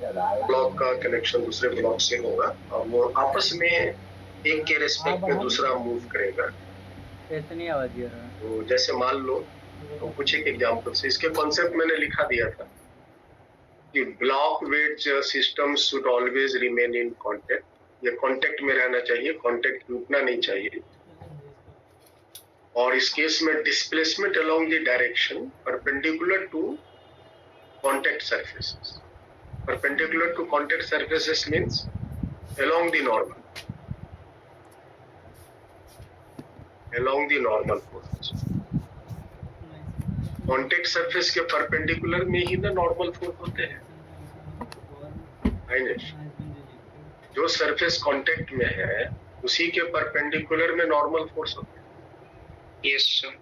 Block का connection दूसरे block से होगा और वो आपस में एक के रिस्पेक्ट में दूसरा मूव करेगा। ऐसे नहीं आवाज आ रहा। तो जैसे मान लो, तो कुछ एक एग्जाम्पल से इसके कॉन्सेप्ट मैंने लिखा दिया था कि block wedge system should always remain in contact. ये कांटेक्ट में रहना चाहिए, कांटेक्ट टूटना नहीं चाहिए। और इस केस में displacement along the direction perpendicular to contact surfaces. Perpendicular to contact surfaces means along the normal forces। Contact surface के परपेंडिकुलर में ही ना नॉर्मल फोर्स होते हैं। जो सरफेस कांटेक्ट में है उसी के परपेंडिकुलर में नॉर्मल फोर्स होते हैं। Yes sir.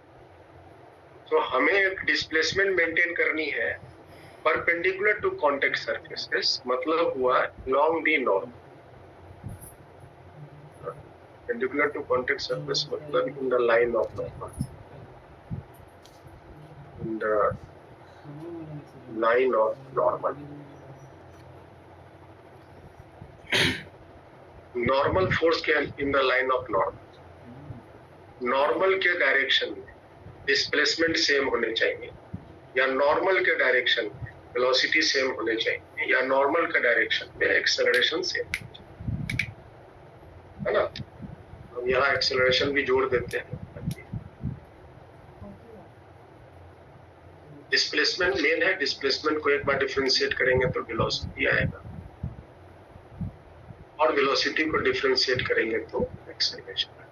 तो हमें एक डिस्प्लेसमेंट मेंटेन करनी है परपेंडिकुलर टू कांटेक्ट सरफेसेस, मतलब हुआ along the normal। perpendicular to contact surface मतलब in the line of normal, in the line of normal। Normal force के in the line of normal. Normal के direction में displacement same होने चाहिए, या normal के डायरेक्शन में वेलोसिटी सेम होने चाहिए, या नॉर्मल के डायरेक्शन में एक्सेलरेशन सेम, है ना। हम यहाँ एक्सेलरेशन भी जोड़ देते हैं। डिस्प्लेसमेंट मेन है, डिस्प्लेसमेंट को एक बार डिफरेंशिएट करेंगे तो वेलोसिटी आएगा, और वेलोसिटी को डिफरेंशिएट करेंगे तो एक्सेलरेशन आएगा।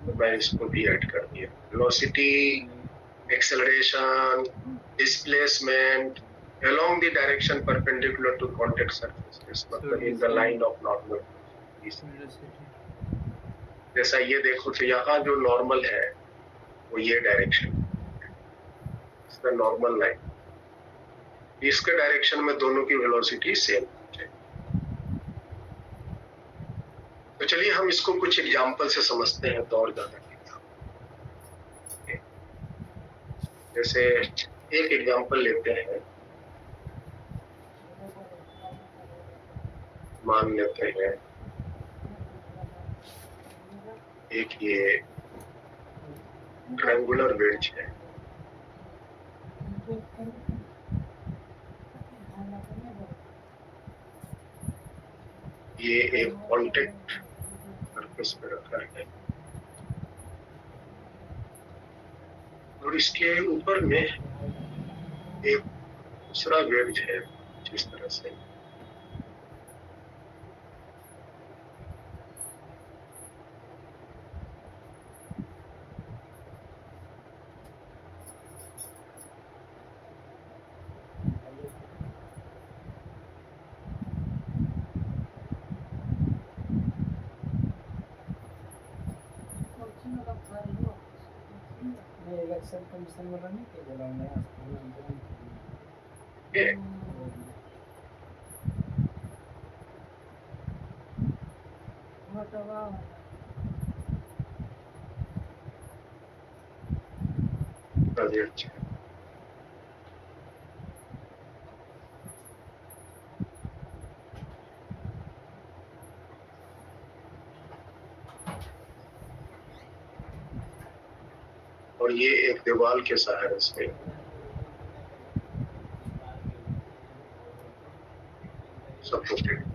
तो मैं इसको भी ऐड कर दिया, velocity, acceleration, displacement along the direction perpendicular to contact surfaces, मतलब in the line of normal। जैसा ये देखो तो यहाँ जो नॉर्मल है वो ये डायरेक्शन, इसका नॉर्मल लाइन, इसके डायरेक्शन में दोनों की वेलोसिटी सेम है। तो चलिए हम इसको कुछ एग्जांपल से समझते हैं तो और ज्यादा। जैसे एक एग्जांपल लेते हैं, मान लेते हैं एक ये ट्रायंगुलर वेज है, ये एक कांटेक्ट सरफेस पे रखा है और इसके ऊपर में एक दूसरा वेज है जिस तरह से। अच्छा, और ये एक दीवार के सहारे से सपोर्टेड।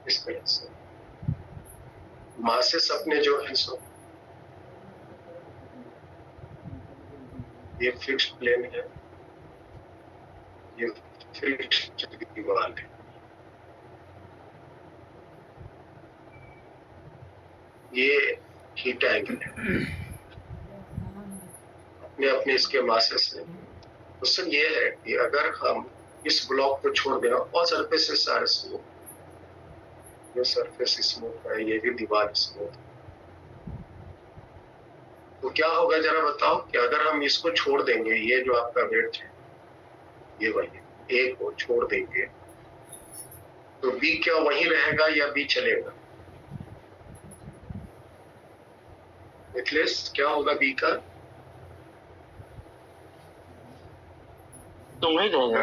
इस तरह से मासेस अपने जो है सो ये फिक्स्ड प्लेन है, ये फिक्स्ड दीवार है, ये हीट एंगल है, अपने अपने इसके मासेस है। क्वेश्चन ये है कि अगर हम इस ब्लॉक को छोड़ दें और सरफेसेस सारे स्मूथ, ये सरफेस स्मूथ है, ये भी दीवार स्मूथ है, तो क्या होगा जरा बताओ कि अगर हम इसको छोड़ देंगे, ये जो आपका वेट है, ये वाली ए को छोड़ देंगे, तो बी क्या वहीं रहेगा या बी चलेगा? मिथिलेश, क्या होगा बी का? तो वही रहेगा।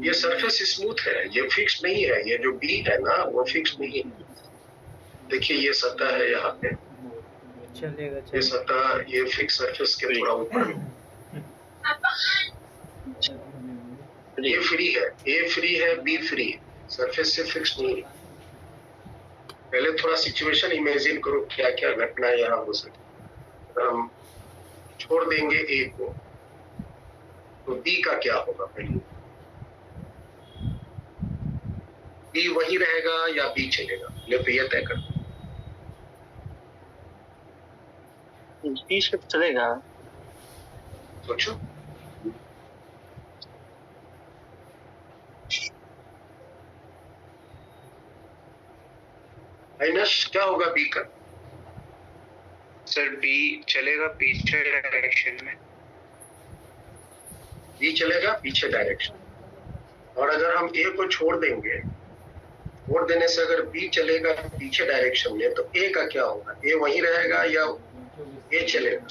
ये सरफेस स्मूथ है, ये फिक्स नहीं है। ये जो बी है ना, वो फिक्स नहीं है। देखिए ये सतह है यहाँ पे, चलेगा ये सतह, ये फिक्स सरफेस के थोड़ा ऊपर ये फ्री है, ए फ्री है, बी फ्री है, सरफेस से फिक्स नहीं है। पहले थोड़ा सिचुएशन इमेजिन करो, क्या क्या घटना यहाँ हो सकती। हम छोड़ देंगे ए को, तो बी का क्या होगा? पहले बी वही रहेगा या बी चलेगा? ये तो ये तय कर दो। बी से चलेगा। सोचो। आइनश, क्या होगा बी का? सर बी चलेगा पीछे डायरेक्शन में। बी चलेगा पीछे डायरेक्शन, और अगर हम ए को छोड़ देंगे, छोड़ देने से अगर बी चलेगा पीछे डायरेक्शन में, तो ए का क्या होगा? ए वहीं रहेगा या ए चलेगा?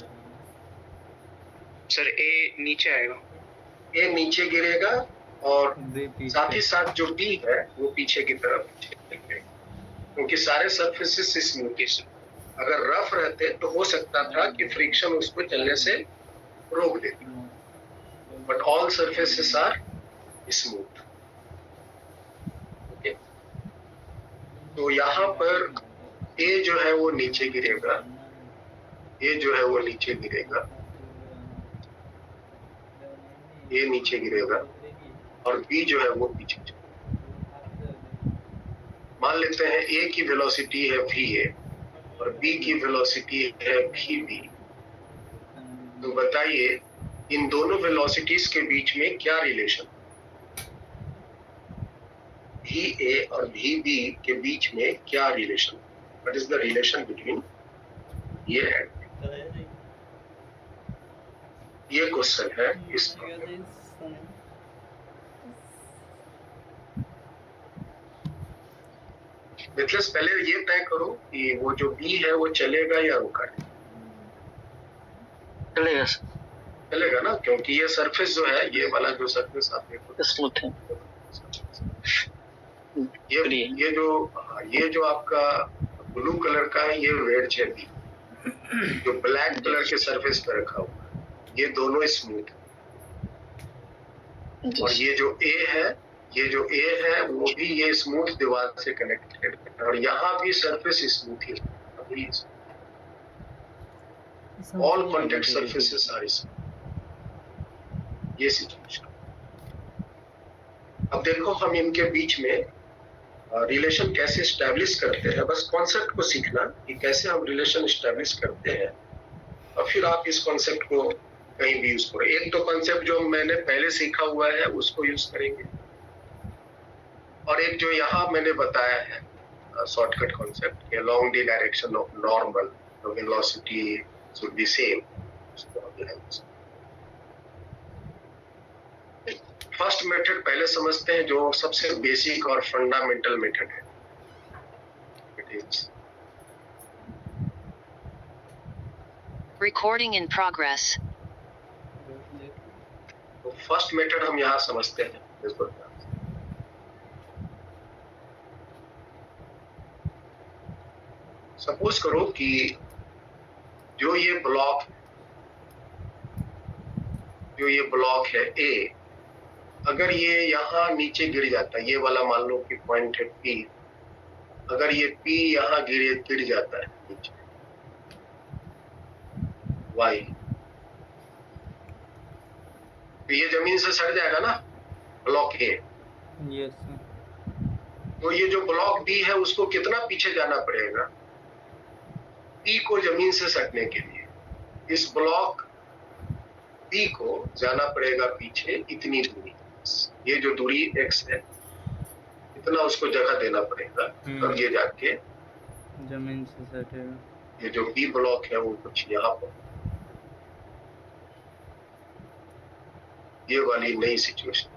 सर ए नीचे आएगा। ए नीचे गिरेगा, और साथ ही साथ जो बी है वो पीछे की तरफ चलेगा, क्योंकि सारे सरफेसेस स्मूथ। अगर रफ रहते तो हो सकता था कि फ्रिक्शन उसको चलने से रोक देती, but all surfaces are smooth. Okay, तो यहाँ पर ए जो है वो नीचे गिरेगा, ए जो है वो नीचे गिरेगा, ए नीचे गिरेगा, और बी जो है वो पीछे चलेगा। मान लेते हैं ए की वेलोसिटी है वी ए और बी की वेलोसिटी है वी बी। तो बताइए इन दोनों वेलोसिटीज के बीच में क्या रिलेशन? वी ए और वी बी के बीच में क्या relation? What is the relation between ये एंड ये क्वेश्चन है इस प्रॉब्लम। मिथलेश, पहले ये तय करो कि वो जो बी है वो चलेगा या रुका है? चलेगा। चलेगा ना, क्योंकि ये सरफेस जो है, ये वाला जो सरफेस आप देखो स्मूथ है। ये जो आपका ब्लू कलर का है, ये वेज है बी। जो ब्लैक कलर के सरफेस पर रखा हुआ है, ये दोनों स्मूथ है। और ये जो ए है वो भी ये स्मूथ दीवार से कनेक्टेड है, और यहाँ भी सरफेस स्मूथ ही है। All contact surfaces are smooth. ये सिचुएशन। अब देखो हम इनके बीच में रिलेशन कैसे स्टैब्लिश करते हैं। बस कॉन्सेप्ट को सीखना कि कैसे हम रिलेशन स्टैब्लिश करते हैं, और फिर आप इस कॉन्सेप्ट को कहीं भी यूज करो। एक तो कॉन्सेप्ट जो मैंने पहले सीखा हुआ है उसको यूज करेंगे, और एक जो यहाँ मैंने बताया है shortcut concept, along the direction of normal the velocity should be same। First method पहले समझते हैं, जो सबसे बेसिक और फंडामेंटल मेथड है। Recording in progress. तो फर्स्ट मेथड हम यहाँ समझते हैं। इसको सपोज करो कि जो ये ब्लॉक है ए, अगर ये यहाँ नीचे गिर जाता है, ये वाला मान लो कि पॉइंट है पी, अगर ये पी यहाँ गिर जाता है नीचे वाई, तो ये जमीन से सट जाएगा ना ब्लॉक ए। यस। तो ये जो ब्लॉक बी है उसको कितना पीछे जाना पड़ेगा पी को जमीन से सटने के लिए? इस ब्लॉक बी को जाना पड़ेगा पीछे इतनी दूरी, ये जो दूरी x है इतना उसको जगह देना पड़ेगा, तब ये जाके जमीन से सटेगा। ये जो बी ब्लॉक है वो कुछ यहाँ पर, ये वाली नई सिचुएशन,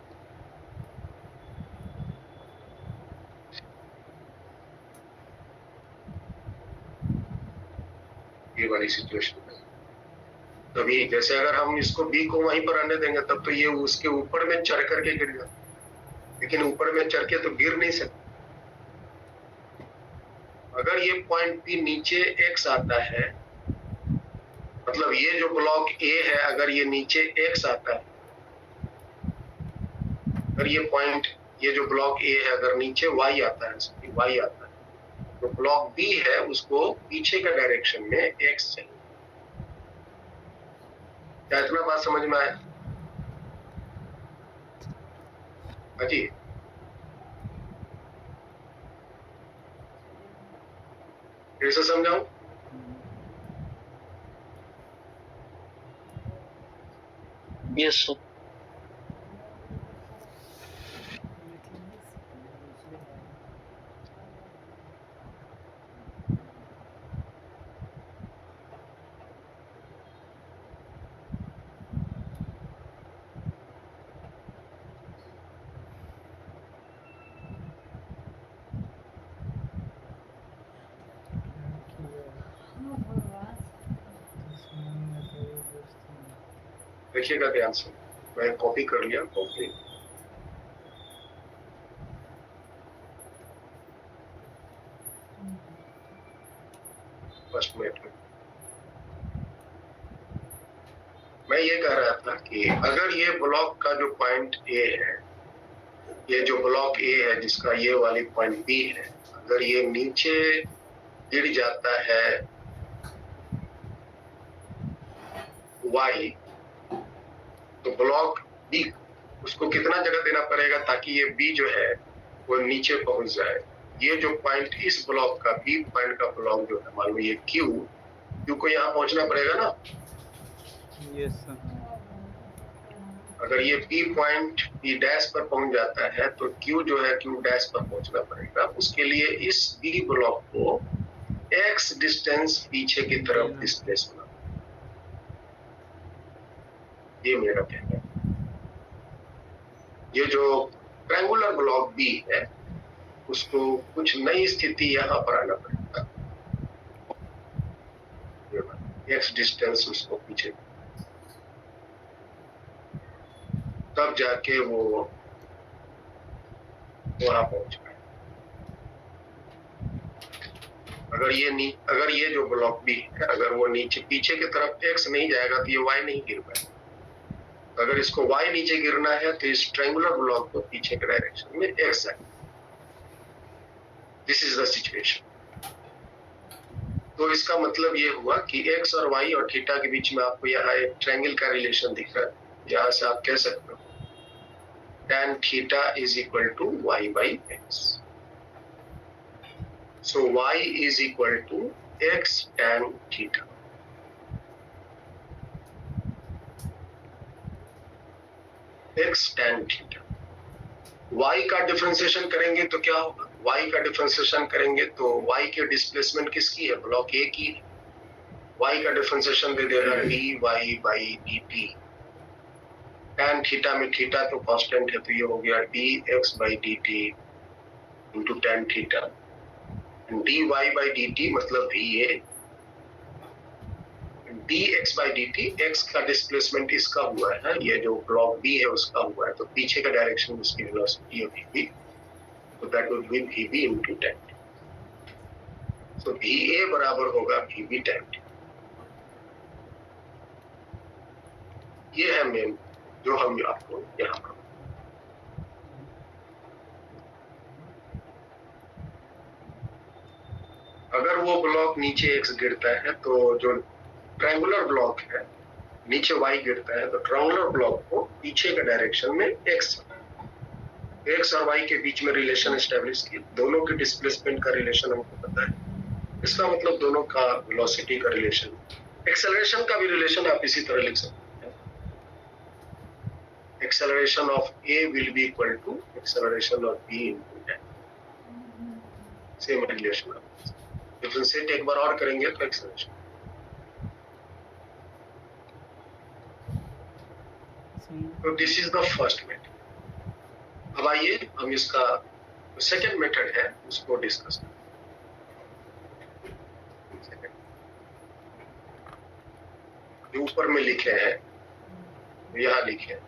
ये वाली सिचुएशन है। तभी जैसे अगर हम इसको बी को वहीं पर आने देंगे तब तो ये उसके ऊपर में चढ़ करके गिर जाए, लेकिन ऊपर में चढ़ के तो गिर नहीं सकते। अगर ये पॉइंट बी नीचे x आता है, मतलब ये जो ब्लॉक A है अगर ये नीचे x आता है, अगर ये पॉइंट, ये जो ब्लॉक A है अगर नीचे y आता है, y आता है, तो ब्लॉक B है उसको पीछे का डायरेक्शन में x चाहिए। क्या इतना बात समझ में आया? जी, फिर से समझाऊं? Yes sir. देखिएगा ध्यान से, मैं कॉपी कर लिया, कॉपी फर्स्ट मिनट में मैं ये कह रहा था कि अगर ये ब्लॉक का जो पॉइंट A है, ये जो ब्लॉक A है जिसका ये वाली पॉइंट B है, अगर ये नीचे गिर जाता है Y, तो ब्लॉक B उसको कितना जगह देना पड़ेगा ताकि ये B जो है वो नीचे पहुंच जाए। ये जो पॉइंट इस ब्लॉक का B पॉइंट का ब्लॉक जो है, मान लो ये Q को यहाँ पहुंचना पड़ेगा ना। Yes sir. अगर ये B पॉइंट B डैश पर पहुंच जाता है तो Q जो है Q डैश पर पहुंचना पड़ेगा। उसके लिए इस B ब्लॉक को x डिस्टेंस पीछे की तरफ डिस्प्लेस होना, ये मेरा कहना है। ये जो ट्रायंगुलर ब्लॉक B है उसको कुछ नई स्थिति यहाँ पर आना पड़ेगा, x डिस्टेंस उसको पीछे, तब जाके वो वहां पहुंच पाए। अगर ये जो ब्लॉक B है अगर वो नीचे पीछे की तरफ x नहीं जाएगा तो ये y नहीं गिर पाएगा। अगर इसको y नीचे गिरना है तो इस ट्रायंगुलर ब्लॉक को पीछे के डायरेक्शन में x है। This is the situation. तो इसका मतलब ये हुआ कि x और y और थीटा के बीच में आपको यहाँ एक ट्रायंगल का रिलेशन दिख रहा है। यहाँ से आप कह सकते हो tan theta is equal to y by x. So y is equal to x tan theta. x tan theta. y का डिफरेंशिएशन करेंगे तो क्या होगा? y का डिफरेंशिएशन करेंगे तो y के डिस्प्लेसमेंट किसकी है? ब्लॉक A की। y का डिफरेंशिएशन दे देगा dy by dt। tan theta में थीटा तो कांस्टेंट है तो ये हो गया dx by dt into tan theta. dy by dt मतलब va, dx by dt, x का डिस्प्लेसमेंट इसका हुआ है, ये जो ब्लॉक B है उसका हुआ है, तो पीछे का डायरेक्शन उसकी वेलोसिटी है vb, तो that will be vb into tan। तो va बराबर होगा vb tan। ये है मेन जो हम आपको यहाँ पर, अगर वो ब्लॉक नीचे x गिरता है तो जो ट्रायंगुलर ब्लॉक है नीचे y गिरता है, तो ट्रायंगुलर ब्लॉक को पीछे के डायरेक्शन में x और y के बीच में रिलेशन एस्टेब्लिश किया। दोनों के डिस्प्लेसमेंट का रिलेशन हमको पता है, इसका मतलब दोनों का वेलोसिटी का रिलेशन। एक्सेलरेशन का भी रिलेशन आप इसी तरह लिख सकते हैं। Acceleration of A will be equal to acceleration of B into tan. Same relation. Differentiate एक बार और करेंगे तो एक्सेलरेशन। तो this is the first method. अब आइए हम इसका सेकेंड मेथड है उसको डिस्कस करें। जो ऊपर में लिखे हैं यहाँ लिखे हैं,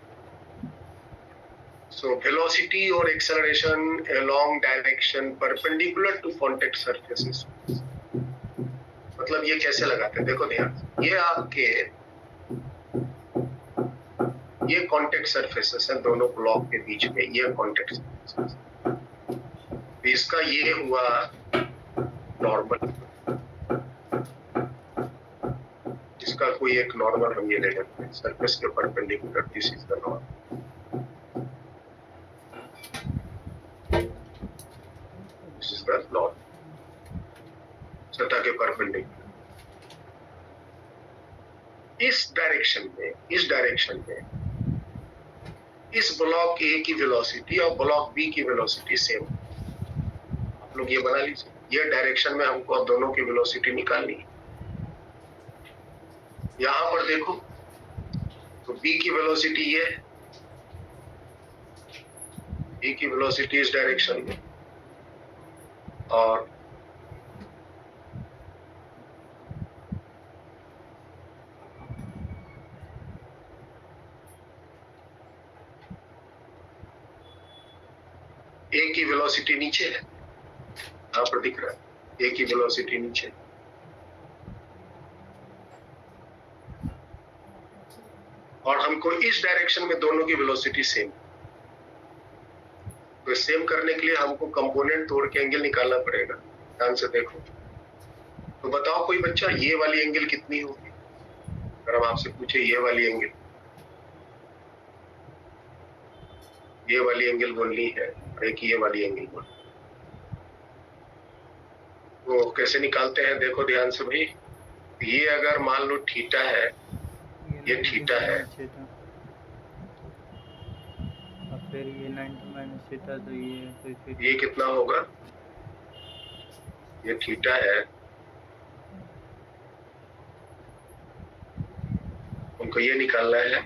so velocity or acceleration along direction perpendicular to contact surfaces। मतलब ये कैसे लगाते हैं, देखो ध्यान, ये आपके ये कांटेक्ट सरफेसेस है दोनों ब्लॉक के बीच में, ये कांटेक्ट सरफेसेस। इसका ये हुआ नॉर्मल, इसका कोई एक नॉर्मल हम ये ले लेते हैं सरफेस के perpendicular, this is the normal. This is the normal सतह के परपेंडिकुलर। इस डायरेक्शन में इस ब्लॉक ए की वेलोसिटी और ब्लॉक बी की वेलोसिटी सेम। आप लोग ये बना लीजिए, ये डायरेक्शन में हमको अब दोनों की वेलोसिटी निकालनी है। यहां पर देखो तो बी की वेलोसिटी ये है, बी की वेलोसिटी इस डायरेक्शन में, और ए की वेलोसिटी नीचे है, यहां पर दिख रहा है ए की वेलोसिटी नीचे। और हमको इस डायरेक्शन में दोनों की वेलोसिटी सेम। तो सेम करने के लिए हमको कंपोनेंट तोड़ के एंगल निकालना पड़ेगा। ध्यान से देखो, तो बताओ कोई बच्चा ये वाली एंगल कितनी होगी, अगर हम आपसे पूछे ये वाली एंगल, ये वाली एंगल बोलनी है और एक ये वाली एंगल बोलनी, तो कैसे निकालते हैं देखो ध्यान से भाई। ये अगर मान लो थीटा है, ये थीटा है, और फिर ये 90 माइनस थीटा, तो ये कितना होगा, ये थीटा है, उनको ये निकालना है,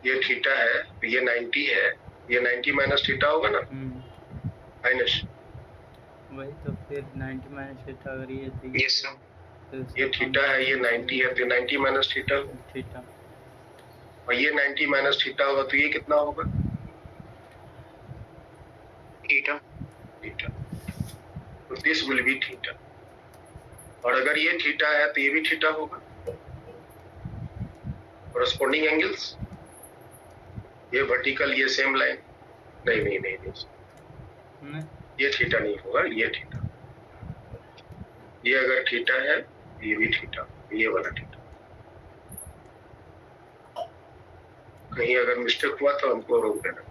ये थीटा है, ये 90 है, ये 90 माइनस थीटा होगा ना, माइनस वही तो, फिर 90 माइनस थीटा अगर ये तो यस सर, ये थीटा है, ये 90 है, तो 90 माइनस थीटा, थीटा, और ये 90 माइनस थीटा होगा, तो ये कितना होगा, थीटा, थीटा। तो दिस विल बी थीटा। और अगर ये थीटा है तो ये भी थीटा होगा। कॉरेस्पॉन्डिंग एंगल्स, ये वर्टिकल, ये सेम लाइन, नहीं नहीं नहीं नहीं, ये थीटा नहीं होगा, ये थीटा, ये अगर थीटा है ये भी थीटा, ये वाला थीटा। कहीं अगर मिस्टेक हुआ तो हमको रोक देना।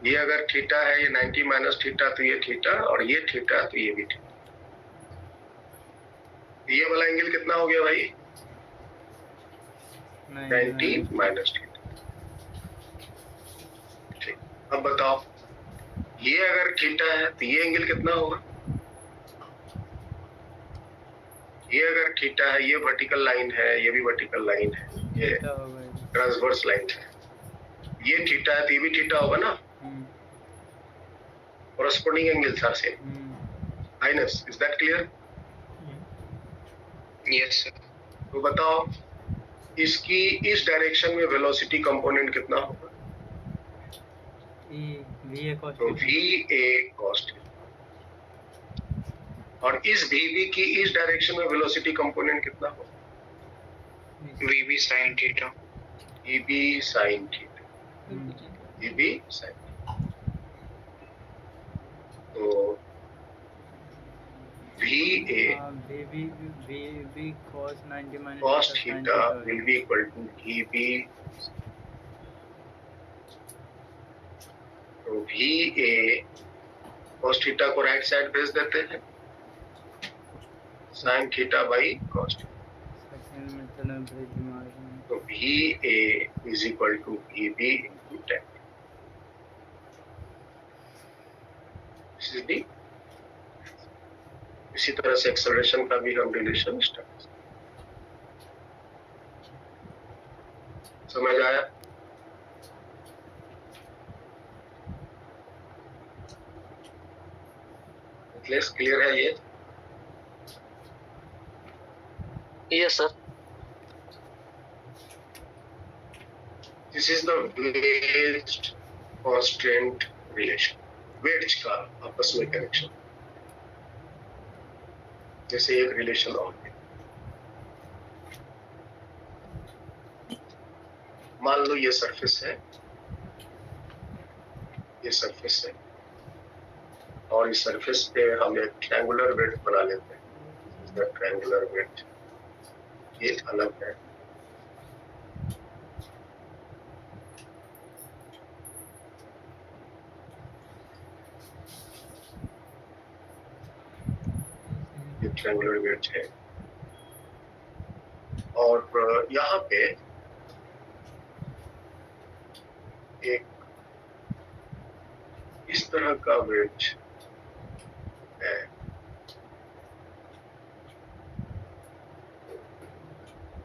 ये अगर थीटा है, ये 90 माइनस थीटा, तो ये थीटा, और ये थीटा तो ये भी थीटा। ये वाला एंगल कितना हो गया भाई, 90 माइनस थीटा। ठीक, अब बताओ ये अगर थीटा है तो ये एंगल कितना होगा, ये अगर थीटा है, ये वर्टिकल लाइन है, ये भी वर्टिकल लाइन है, ये ट्रांसवर्स लाइन है, ये थीटा है तो ये भी थीटा होगा ना। Corresponding angles are same. Minus, is that clear? Yes sir. तो बताओ इसकी इस डायरेक्शन में वेलोसिटी कंपोनेंट कितना होगा, तो VA cos थीटा। और इस VB की इस डायरेक्शन में वेलोसिटी कंपोनेंट कितना होगा, VB sin theta, VB sin theta, VB sin theta. तो VB cos 90 minus cos theta will be equal to VB, तो VA cos थीटा को राइट साइड भेज देते हैं, sin theta by cos theta, तो VA is equal to VB into tan। This is D. इसी तरह से एक्सेलरेशन का भी हम रिलेशन स्टार्ट। समझ आया? क्लियर है ये? Yes sir. This is the wedge constant relation, wedges का आपस में कनेक्शन। जैसे एक रिलेशन और है, मान लो ये सरफेस है, ये सरफेस है, और इस सरफेस पे हम एक ट्रायंगुलर वेट बना लेते हैं। ट्रायंगुलर वेट ये अलग है, ये ट्रायंगुलर वेट है। और यहाँ पे एक इस तरह का वेट है,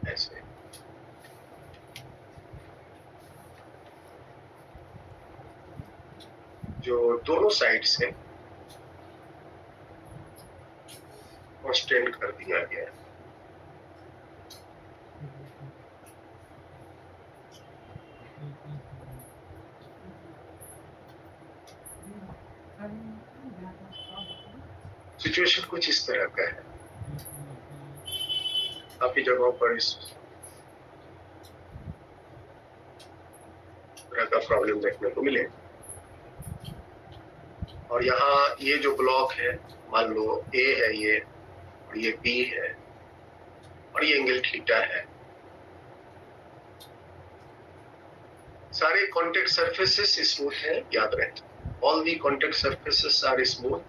ऐसे। जो दोनों साइड से कांस्टेंट कर दिया गया है। सिचुएशन कुछ इस तरह का है। काफी जगहों पर इस तरह का प्रॉब्लम देखने को मिलेगा। और यहाँ ये जो ब्लॉक है, मान लो ए है ये, और ये बी है, और ये एंगल थीटा है। सारे कॉन्टेक्ट सरफेसेस स्मूथ है, याद रहे। All the contact surfaces are smooth.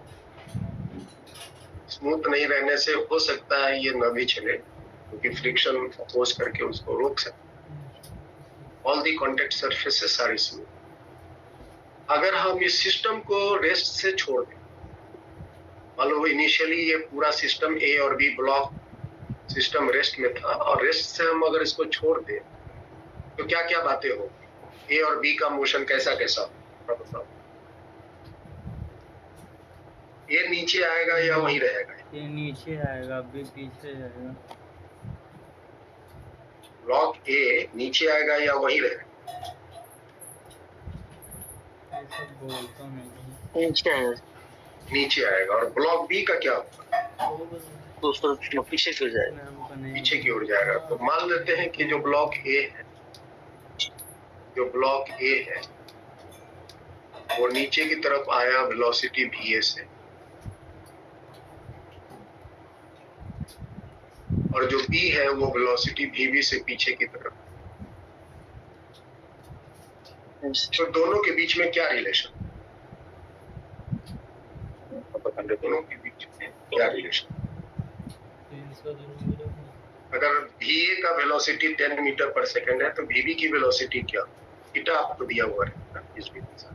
Smooth नहीं रहने से हो सकता है ये न भी चले, क्योंकि फ्रिक्शन अपोज करके उसको रोक सकते। All the contact surfaces are smooth. अगर हम इस सिस्टम को रेस्ट से छोड़ दें, मान लो इनिशियली ये पूरा सिस्टम ए और बी ब्लॉक सिस्टम रेस्ट में था, और रेस्ट से हम अगर इसको छोड़ दें तो क्या क्या बातें होगी? ए और बी का मोशन कैसा कैसा होगा? ये नीचे आएगा या वहीं रहेगा? ये नीचे आएगा, बी पीछे जाएगा। ब्लॉक ए नीचे आएगा या वहीं रहेगा? ऐसा बोलता नहीं। नीचे आएगा। नीचे आएगा। और ब्लॉक बी का क्या होगा? तो उसको पीछे क्यों जाएगा? पीछे की ओर जाएगा। तो मान लेते हैं कि जो ब्लॉक ए है, जो ब्लॉक ए है वो नीचे की तरफ आया वेलोसिटी va से, और जो b है वो वेलोसिटी vb से पीछे की तरफ। तो दोनों के बीच में क्या रिलेशन? दोनों के बीच में क्या रिलेशन? अगर va का वेलोसिटी 10 मीटर पर सेकंड है तो vb की वेलोसिटी क्या? थीटा आपको दिया हुआ है इस बिंदु से।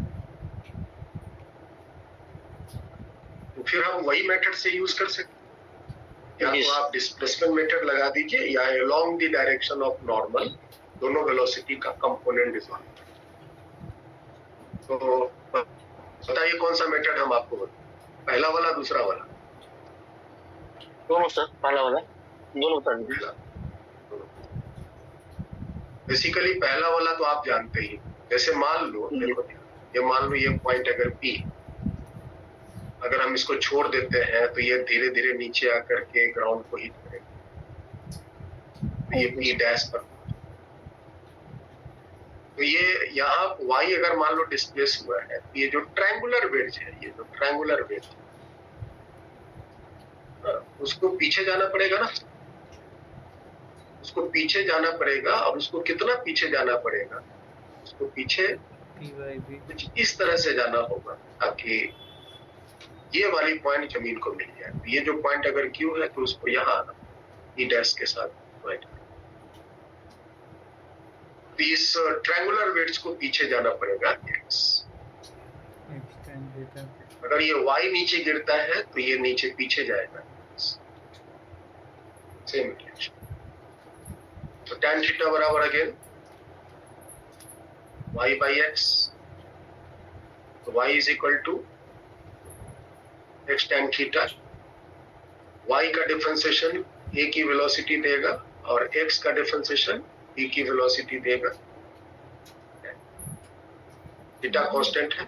तो फिर हम वही मेथड से यूज कर सकते हैं। या तो आप डिस्प्लेसमेंट मेथड लगा दीजिए, या along the direction of normal दोनों वेलोसिटी का कंपोनेंट डिफाइन। तो बताइए कौन सा मेथड हम आपको बताएं? पहला वाला, दूसरा वाला? दोनों सर, पहला वाला दोनों बता दीजिए। बेसिकली पहला वाला तो आप जानते ही। जैसे मान लो, देखो ये मान लो ये पॉइंट अगर P, अगर हम इसको छोड़ देते हैं तो ये धीरे धीरे नीचे आकर के ग्राउंड को हिट करेगा। तो ये P डैश पर, तो ये यहाँ y अगर मान लो डिस्प्लेस हुआ है, तो ये जो ट्रायंगुलर वेज है, ये जो ट्रायंगुलर वेज है उसको पीछे जाना पड़ेगा ना, उसको पीछे जाना पड़ेगा। और उसको कितना पीछे जाना पड़ेगा? उसको पीछे कुछ इस तरह से जाना होगा ताकि ये वाली पॉइंट जमीन को मिल जाए। ये जो पॉइंट अगर Q है तो उसको यहाँ आना E डैश के साथ पॉइंट। तो इस ट्रायंगुलर वेट्स को पीछे जाना पड़ेगा X। अगर ये y नीचे गिरता है तो ये नीचे पीछे जाएगा, सेम रिलेशन। तो tan थीटा बराबर अगेन y by x, तो y is equal to x tan theta. y का डिफरेंशिएशन a की वेलोसिटी देगा और x का डिफरेंशिएशन b की वेलोसिटी देगा। थीटा कांस्टेंट है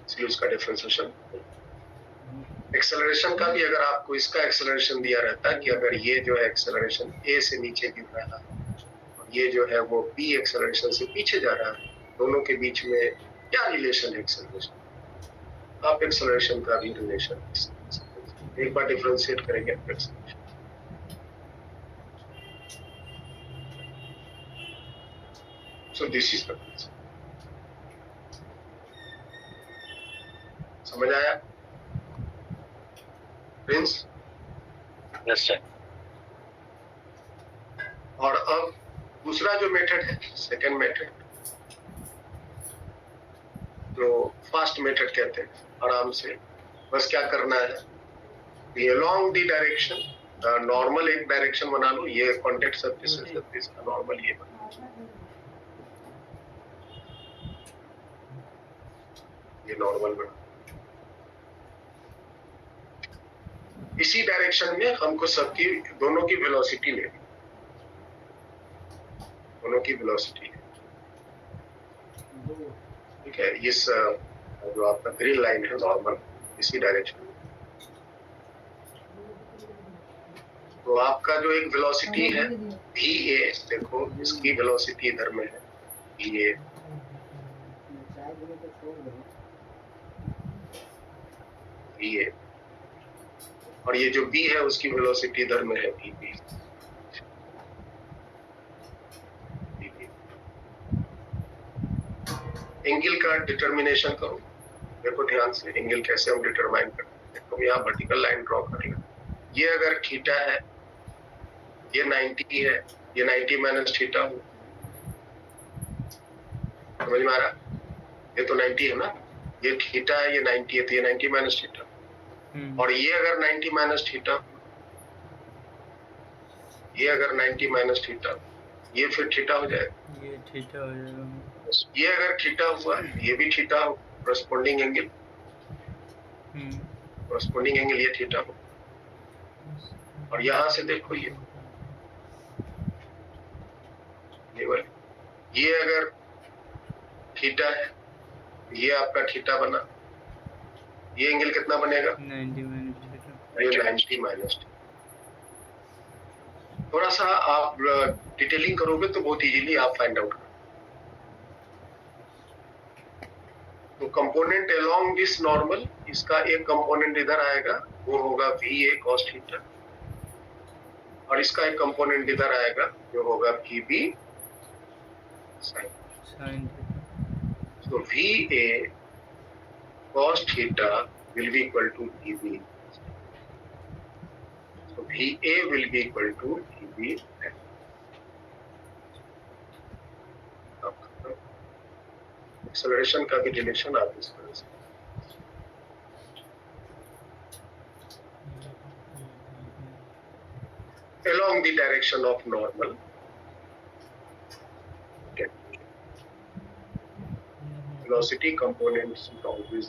इसलिए उसका डिफरेंशिएशन। एक्सेलरेशन का भी अगर आपको इसका एक्सेलरेशन दिया रहता है कि अगर ये जो है एक्सेलरेशन a से नीचे गिर रहा है और ये जो है वो b एक्सेलरेशन से पीछे जा रहा है, दोनों के बीच में क्या रिलेशन है एक्सेलरेशन, आप एक्सेलरेशन का भी रिलेशन एक बार डिफरेंशिएट करेंगे acceleration. So this is the concept. समझ आया प्रिंस? Yes sir. और अब दूसरा जो मेथड है, सेकंड मेथड, जो फास्ट मेथड कहते हैं, आराम से बस क्या करना है, ये अलोंग द डायरेक्शन, नॉर्मल एक डायरेक्शन बना लो, ये कॉन्टैक्ट सरफेस है, सरफेस का नॉर्मल ये बना, ये नॉर्मल बना। इसी डायरेक्शन में हमको सबकी दोनों की वेलोसिटी लेनी, दोनों की वेलोसिटी, ठीक है। इस जो आपका ग्रीन लाइन है नॉर्मल, इसी डायरेक्शन में, तो आपका जो एक वेलोसिटी है va, देखो इसकी वेलोसिटी इधर में है va, va, और ये जो b है उसकी वेलोसिटी इधर में है vb, एंगल का डिटर्मिनेशन करो। देखो ध्यान से एंगल कैसे हम डिटरमाइन करते हैं। देखो यहाँ वर्टिकल लाइन ड्रॉ कर ले, ये अगर थीटा है, ये 90 है, ये 90 माइनस थीटा हो, समझ में आ रहा? ये तो 90 है ना, ये थीटा है, ये 90 है, तो ये 90 माइनस थीटा। और ये अगर 90 माइनस थीटा, ये अगर 90 माइनस थीटा, ये फिर थीटा हो जाएगा, ये थीटा हो जाएगा। ये अगर थीटा हुआ, ये भी थीटा हो, करस्पॉन्डिंग एंगल, करस्पॉन्डिंग एंगल ये थीटा हो। और यहां से देखो ये वाली, ये अगर थीटा है, ये आपका थीटा बना, ये एंगल कितना बनेगा? 90 माइनस थीटा। ये 90 माइनस थीटा। थोड़ा सा आप डिटेलिंग करोगे तो बहुत इजीली आप फाइंड आउट करोगे। तो कंपोनेंट अलोंग दिस नॉर्मल, इसका एक कंपोनेंट इधर आएगा, वो होगा va cos थीटा, और इसका एक कंपोनेंट इधर आएगा जो होगा vb sin थीटा। तो va cos theta will be equal to vb, so va will be equal to vb। Acceleration का भी रिलेशन आप इस तरह से, along the direction of normal, velocity components always।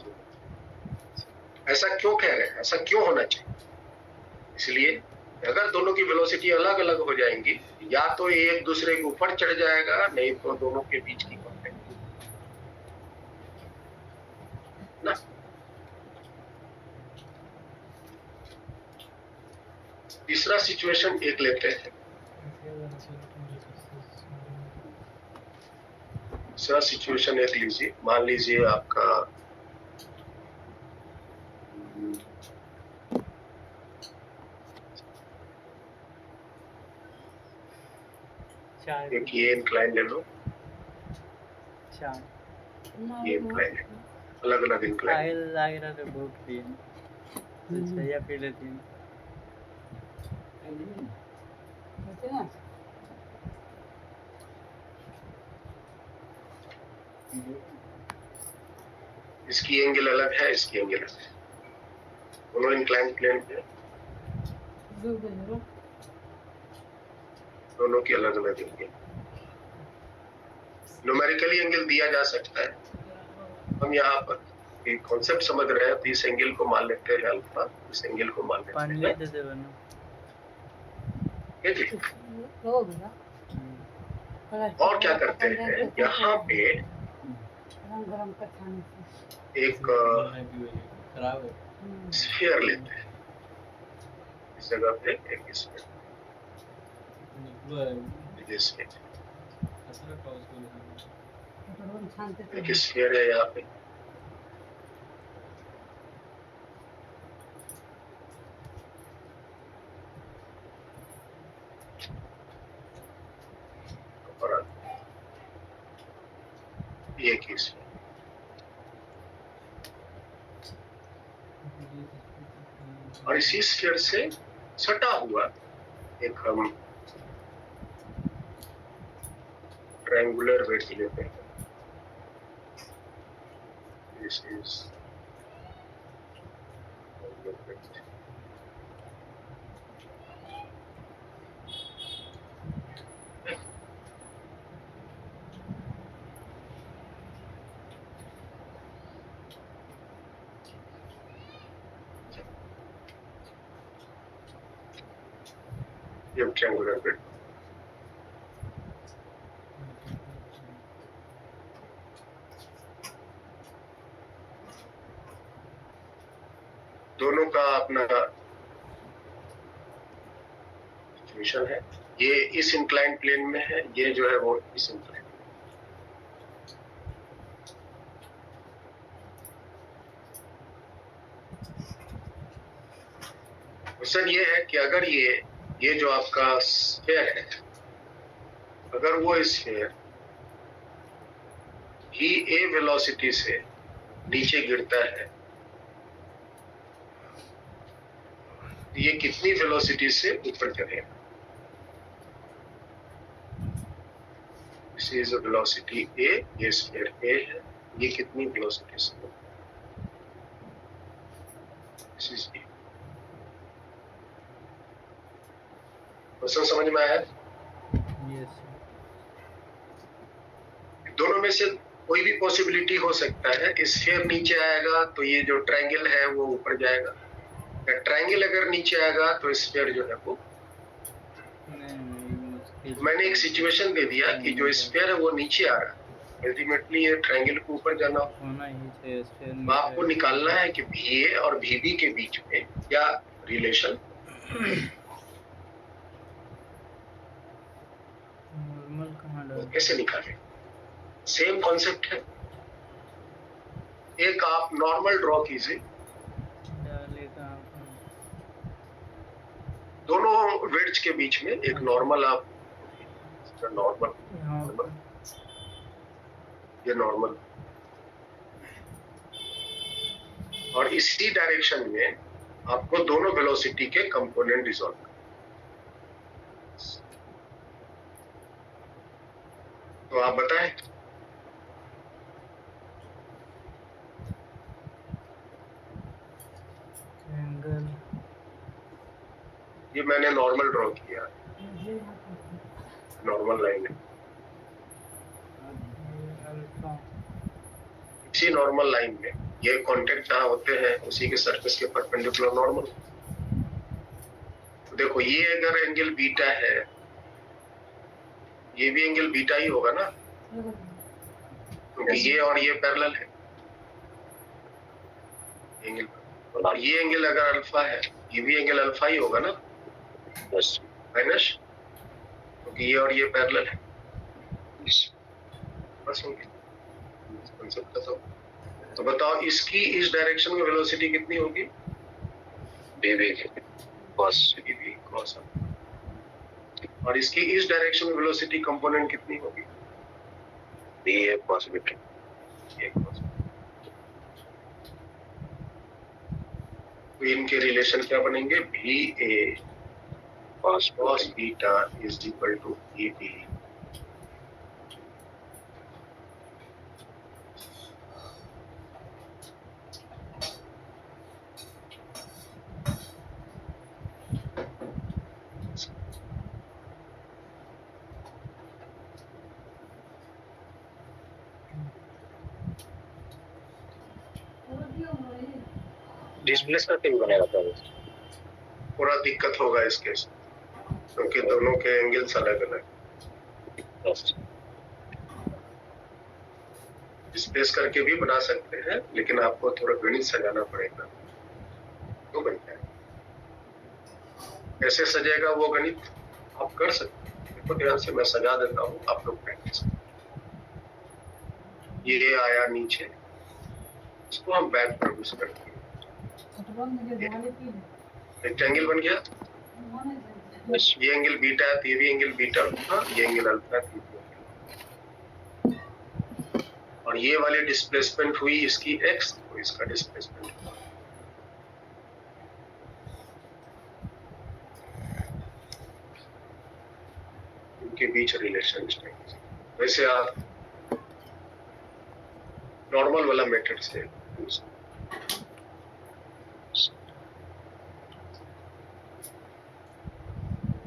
ऐसा क्यों कह रहे हैं, ऐसा क्यों होना चाहिए? इसलिए अगर दोनों की वेलोसिटी अलग अलग हो जाएंगी, या तो एक दूसरे के ऊपर चढ़ जाएगा, नहीं तो दोनों के बीच की कांटेक्ट ना। तीसरा सिचुएशन एक लेते हैं, तीसरा सिचुएशन एक लीजिए, मान लीजिए आपका एक ये इंक्लाइन ले लो, ये इंक्लाइन, अलग अलग इंक्लाइन, लग रहा है बहुत भी अच्छा या फिर लेती हैं। इसकी एंगल अलग है, इसकी एंगल अलग है, दोनों इंक्लाइन प्लेन पे, दोनों की अलग अलग एंगल। न्यूमेरिकली एंगल दिया जा सकता है, हम यहाँ पर कॉन्सेप्ट समझ रहे हैं तो इस एंगल को मान लेते हैं अल्फा, इस एंगल को मान लेते पानी हैं, दे दे बना। ठीक है। और क्या करते हैं, यहाँ पे एक खराब है। स्फीयर लेते हैं, इस जगह पे एक स्फीयर, एक स्फीयर है यहाँ पे, और एक स्फीयर, और इसी स्फीयर से सटा हुआ एक हम ट्रायंगुलर वेज लेते हैं। This is triangular wedge. ये ट्रायंगुलर वेज, दोनों का अपना सिचुएशन है, ये इस इंक्लाइन प्लेन में है, ये जो है वो इस इंक्लाइन। क्वेश्चन ये है कि अगर ये जो आपका स्फीयर है, अगर वो स्फीयर ही ए वेलोसिटी से नीचे गिरता है, ये कितनी वेलोसिटी से ऊपर चढ़ेगा? दिस इज अ वेलोसिटी ए, ये स्फीयर ए है, ये कितनी वेलोसिटी से? This is a. क्वेश्चन समझ में आया? यस। दोनों में से कोई भी पॉसिबिलिटी हो सकता है, स्फीयर नीचे आएगा तो ये जो ट्रायंगल है वो ऊपर जाएगा, ट्रायंगल अगर नीचे आएगा तो स्फीयर जो है वो, मैंने एक सिचुएशन दे दिया कि जो स्फीयर है वो नीचे आ रहा है, अल्टीमेटली ये ट्रायंगल को ऊपर जाना होना ही चाहिए स्फीयर तो आपको निकालना है कि VA और VB के बीच में क्या रिलेशन, नॉर्मल कहाँ डाल? कैसे निकालें? सेम कॉन्सेप्ट है, एक आप नॉर्मल ड्रॉ कीजिए, डालेगा दोनों वेड्ज के बीच में एक नॉर्मल, आप नॉर्मल, ये नॉर्मल, और इसी डायरेक्शन में आपको दोनों वेलोसिटी के कंपोनेंट रिजॉल्व करना। तो आप बताएं, एंगल ये मैंने नॉर्मल ड्रॉ किया, नॉर्मल लाइन है, अल्फा इसी नॉर्मल लाइन में ये कांटेक्ट जहाँ होते हैं उसी के सरफेस के परपेंडिकुलर नॉर्मल। तो देखो ये अगर एंगल बीटा है, ये भी एंगल बीटा ही होगा ना, क्योंकि ये और ये पैरेलल है एंगल, और ये एंगल अगर अल्फा है, ये भी एंगल अल्फा ही होगा ना, बस माइनस, क्योंकि ये और ये पैरेलल है, बस हो गया कांसेप्ट खत्म। तो बताओ इसकी इस डायरेक्शन में वेलोसिटी कितनी होगी? BB cos, BB cos, और इसकी इस डायरेक्शन में वेलोसिटी कंपोनेंट कितनी होगी? BA cos beta. तो इनके रिलेशन क्या बनेंगे? VA cos beta is equal to EB displace करके भी बनेगा क्या? थोड़ा दिक्कत होगा इस केस क्योंकि दोनों के एंगल्स अलग अलग। डिस्प्लेस करके भी बना सकते हैं लेकिन आपको थोड़ा गणित सजाना पड़ेगा तो बन जाएगा। कैसे सजेगा वो गणित आप कर सकते हैं। देखो ध्यान से मैं सजा देता हूँ, आप लोग प्रैक्टिस करें। ये आया नीचे, इसको हम बैक प्रोड्यूस करते हैं। रेक्टेंगल बन गया। ये एंगल बीटा है तो ये भी एंगल बीटा होगा, ये एंगल अल्फा है तो ये भी एंगल। और ये वाली डिस्प्लेसमेंट हुई इसकी x, तो इसका डिस्प्लेसमेंट हुआ। इनके बीच रिलेशन स्टेट। वैसे आप नॉर्मल वाला मेथड से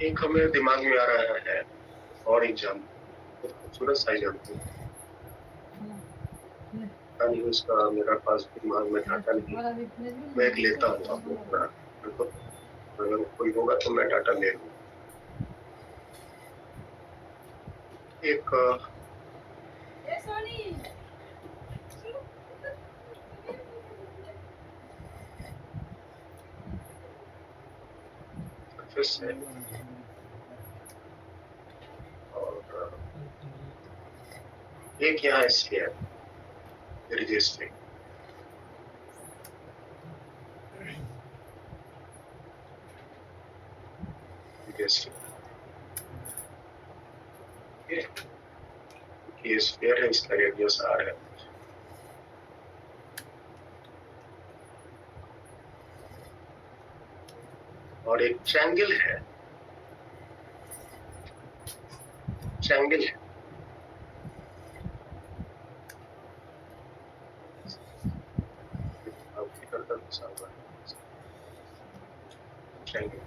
एक हमें दिमाग में आ रहा है और एग्जाम खूबसूरत सा एग्जाम्पल नहीं उसका मेरा पास दिमाग में डाटा नहीं, मैं एक लेता हूँ आप लोग का। अगर कोई होगा तो मैं डाटा ले लूँ। एक सरफेस है और एक यहाँ स्फीयर स्फीयर ये स्फीयर है, इसका रेडियस r है। और एक ट्रायंगल है, ट्रायंगल है। ट्रायंगल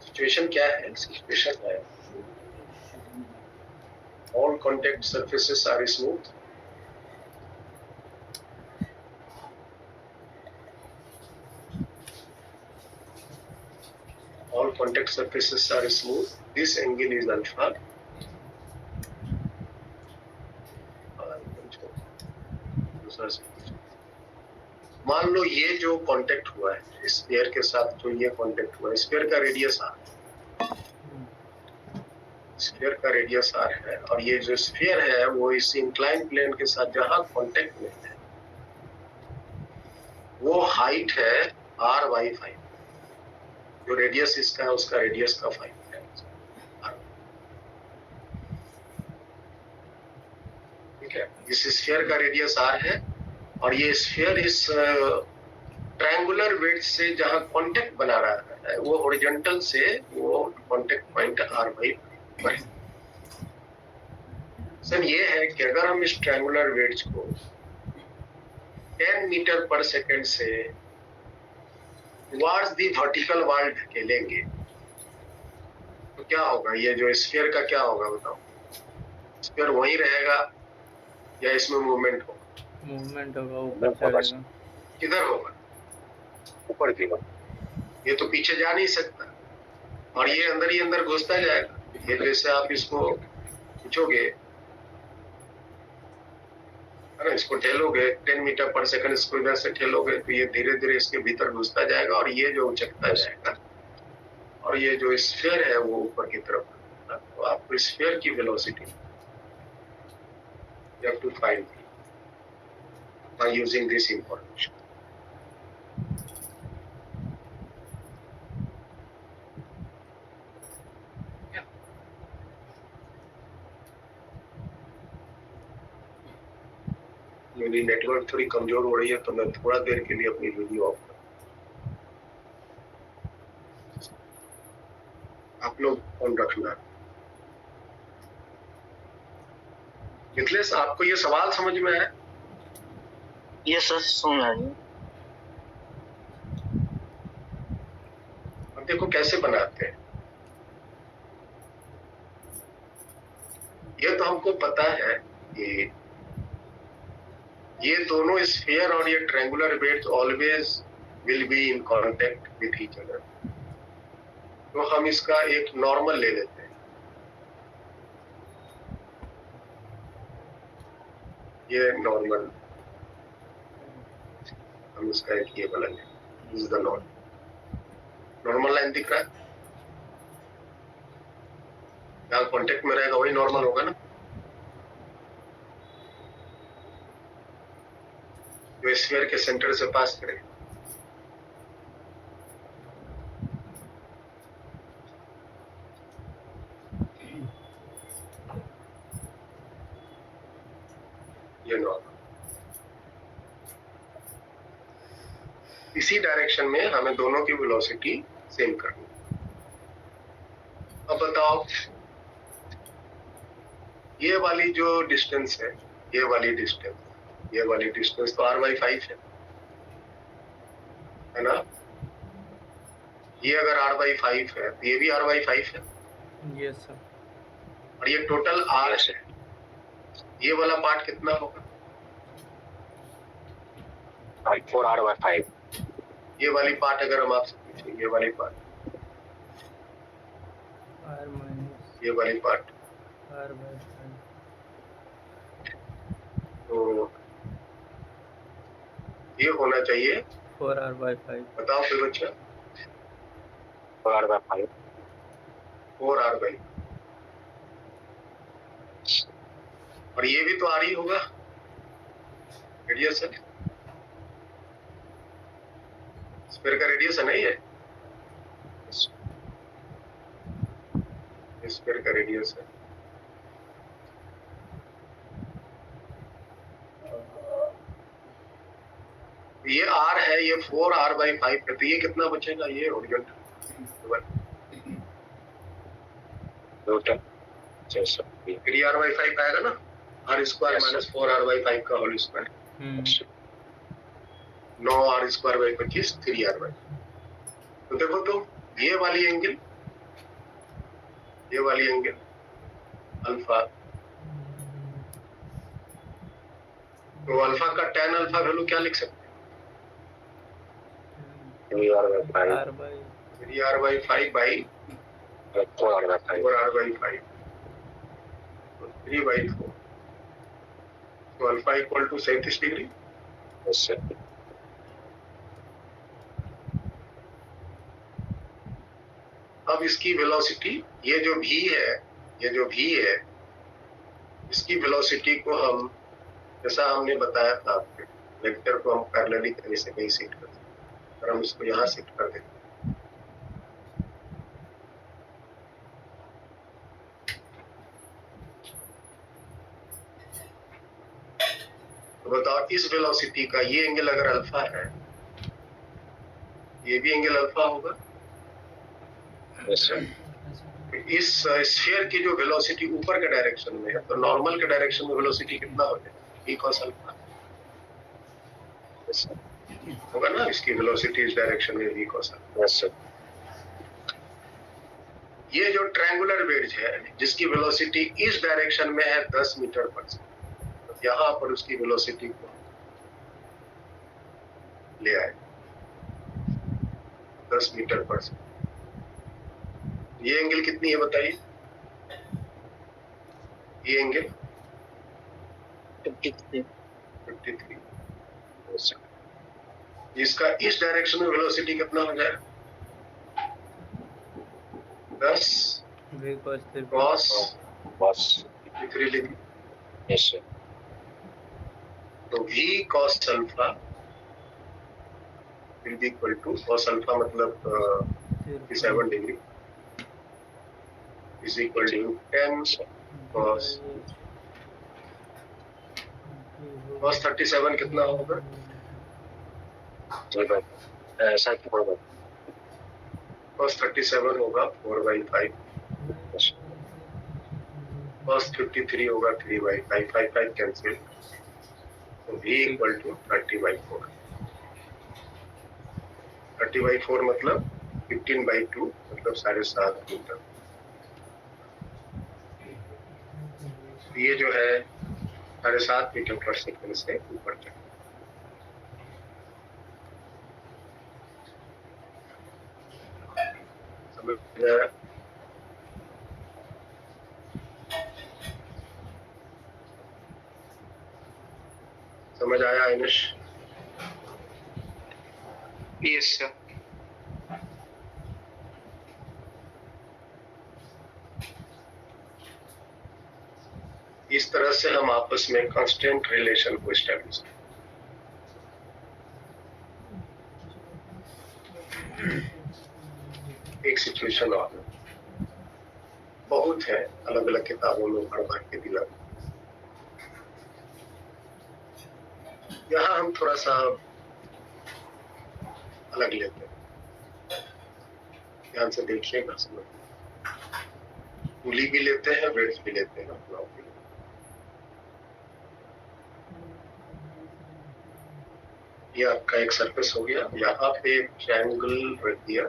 सिचुएशन क्या है? सिचुएशन है all contact surfaces are smooth, all contact surfaces are smooth, this angle is alpha। मान लो ये जो कांटेक्ट हुआ है स्फीयर के साथ, जो ये कांटेक्ट हुआ है, स्फीयर का रेडियस r, स्फीयर का रेडियस r है और ये जो स्फीयर है वो इस इंक्लाइन प्लेन के साथ जहां कांटेक्ट में है वो हाइट है r/5, जो रेडियस इसका है उसका रेडियस का 5 है। ठीक है, इस स्फीयर का रेडियस r है और ये स्फीयर इस ट्रायंगुलर वेट से जहां कांटेक्ट बना रहा है वो हॉरिजॉन्टल से वो कांटेक्ट पॉइंट r/5 पर है। सर ये है कि अगर हम इस ट्रायंगुलर वेट्स को 10 मीटर पर सेकंड से टुवर्ड्स द वर्टिकल वॉल ढकेलेंगे तो क्या होगा? ये जो स्फीयर का क्या होगा बताओ? स्फीयर वहीं रहेगा या इसमें मूवमेंट होगा? मूवमेंट होगा, ऊपर चढ़ेगा। किधर होगा? ऊपर की बात। ये तो पीछे जा नहीं सकता और ये अंदर ही अंदर घुसता जाएगा। ये जैसे आप इसको खींचोगे है ना, इसको ठेलोगे 10 मीटर पर सेकंड, इसको इधर से ठेलोगे तो ये धीरे धीरे इसके भीतर घुसता जाएगा और ये जो उचकता जाएगा और ये जो स्फीयर है वो ऊपर की तरफ। तो आपको स्फीयर की velocity you have to find by using this information। मेरी नेटवर्क थोड़ी कमजोर हो रही है तो मैं थोड़ा देर के लिए अपनी वीडियो ऑफ कर, आप लोग फोन रखना। मिथिलेश, आपको ये सवाल समझ में आया? यस सर, सुन रहा हूँ। अब देखो कैसे बनाते हैं। ये तो हमको पता है कि ये दोनों स्फीयर और ये triangular wedges always will be in contact with each other. तो हम इसका एक नॉर्मल ले लेते हैं। ये नॉर्मल, हम इसका एक ये वाला लें। इज द नॉर्मल लाइन दिख रहा है, जहाँ कांटेक्ट में रहेगा वही नॉर्मल होगा ना। जो स्फीयर के सेंटर से पास करेगा। ये नॉर्मल। इसी डायरेक्शन में हमें दोनों की वेलोसिटी सेम करनी है। अब बताओ, ये वाली जो डिस्टेंस है, ये वाली डिस्टेंस तो r/5 है ना। ये अगर r/5 है तो ये भी r/5 है। Yes sir. और ये टोटल r है। ये वाला पार्ट कितना होगा? 4r/5। ये वाली पार्ट अगर हम आपसे पूछें, ये वाली पार्ट, r माइनस ये वाली पार्ट, r/5। तो ये होना चाहिए 4r/5। बताओ फिर बच्चा। 4r/5। 4r/5। और ये भी तो r ही होगा, रेडियस है। स्फीयर का रेडियस है नहीं है, स्फीयर का रेडियस है। ये r है, ये 4r/5 है, तो ये कितना बचेगा? ये हॉरिजॉन्टल 3r/5 आएगा ना। r² माइनस 4r/5 का होल स्क्वायर, 9r² 25 3r/5। तो देखो तो ये वाली एंगल अल्फा, तो अल्फा का tan अल्फा वैल्यू क्या लिख सकते हैं? 3r/5 बाई 4r/5, तो 3/4। तो अल्फा इक्वल टू 37 डिग्री। अब इसकी वेलोसिटी, ये जो v है, इसकी वेलोसिटी को हम, जैसा हमने बताया था आपके वेक्टर को हम पैरेलली कहीं से कहीं शिफ्ट कर सकते हैं। और हम इसको यहाँ शिफ्ट कर देते हैं, तो बताओ इस वेलोसिटी का ये एंगल अगर अल्फा है, ये भी एंगल अल्फा होगा। इस स्फीयर की जो वेलोसिटी ऊपर के डायरेक्शन में है, तो नॉर्मल के डायरेक्शन में वेलोसिटी कितना हो जाएगा? v cos अल्फा होगा ना। इसकी वेलोसिटी इस डायरेक्शन में v cos अल्फा। ये जो ट्रायंगुलर वेज है जिसकी वेलोसिटी इस डायरेक्शन में है 10 मीटर पर सेकंड, तो यहाँ पर उसकी वेलोसिटी को ले आए 10 मीटर पर सेकंड। ये एंगल कितनी है बताइए? ये एंगल 53। इसका इस डायरेक्शन में वेलोसिटी कितना हो जाएगा? 10 cos 3 डिग्री। तो v cos alpha will be equal to, cos alpha मतलब 57 degree, is equal to 10 cos 37 कितना होगा? cos 37 होगा 4/5। cos 53 होगा 3/5, 5 कैंसिल, तो v इक्वल टू 30/4। 30/4 मतलब 15/2 मतलब 7.5 मीटर। ये जो है 7.5 मीटर पर सेकंड से ऊपर चढ़। समझ आया? समझ आया आयुष? Yes, sir. इस तरह से हम आपस में कांस्टेंट रिलेशन को एस्टेब्लिश करते हैं। एक सिचुएशन और बहुत है, अलग अलग किताबों में भर भर के दिया। यहाँ हम थोड़ा सा अलग लेते हैं, ध्यान से देखिएगा। समझ पुली भी लेते हैं, वेट्स भी लेते हैं, अपना भी। ये आपका एक सरफेस हो गया। यहाँ पे एक ट्रायंगल रख दिया,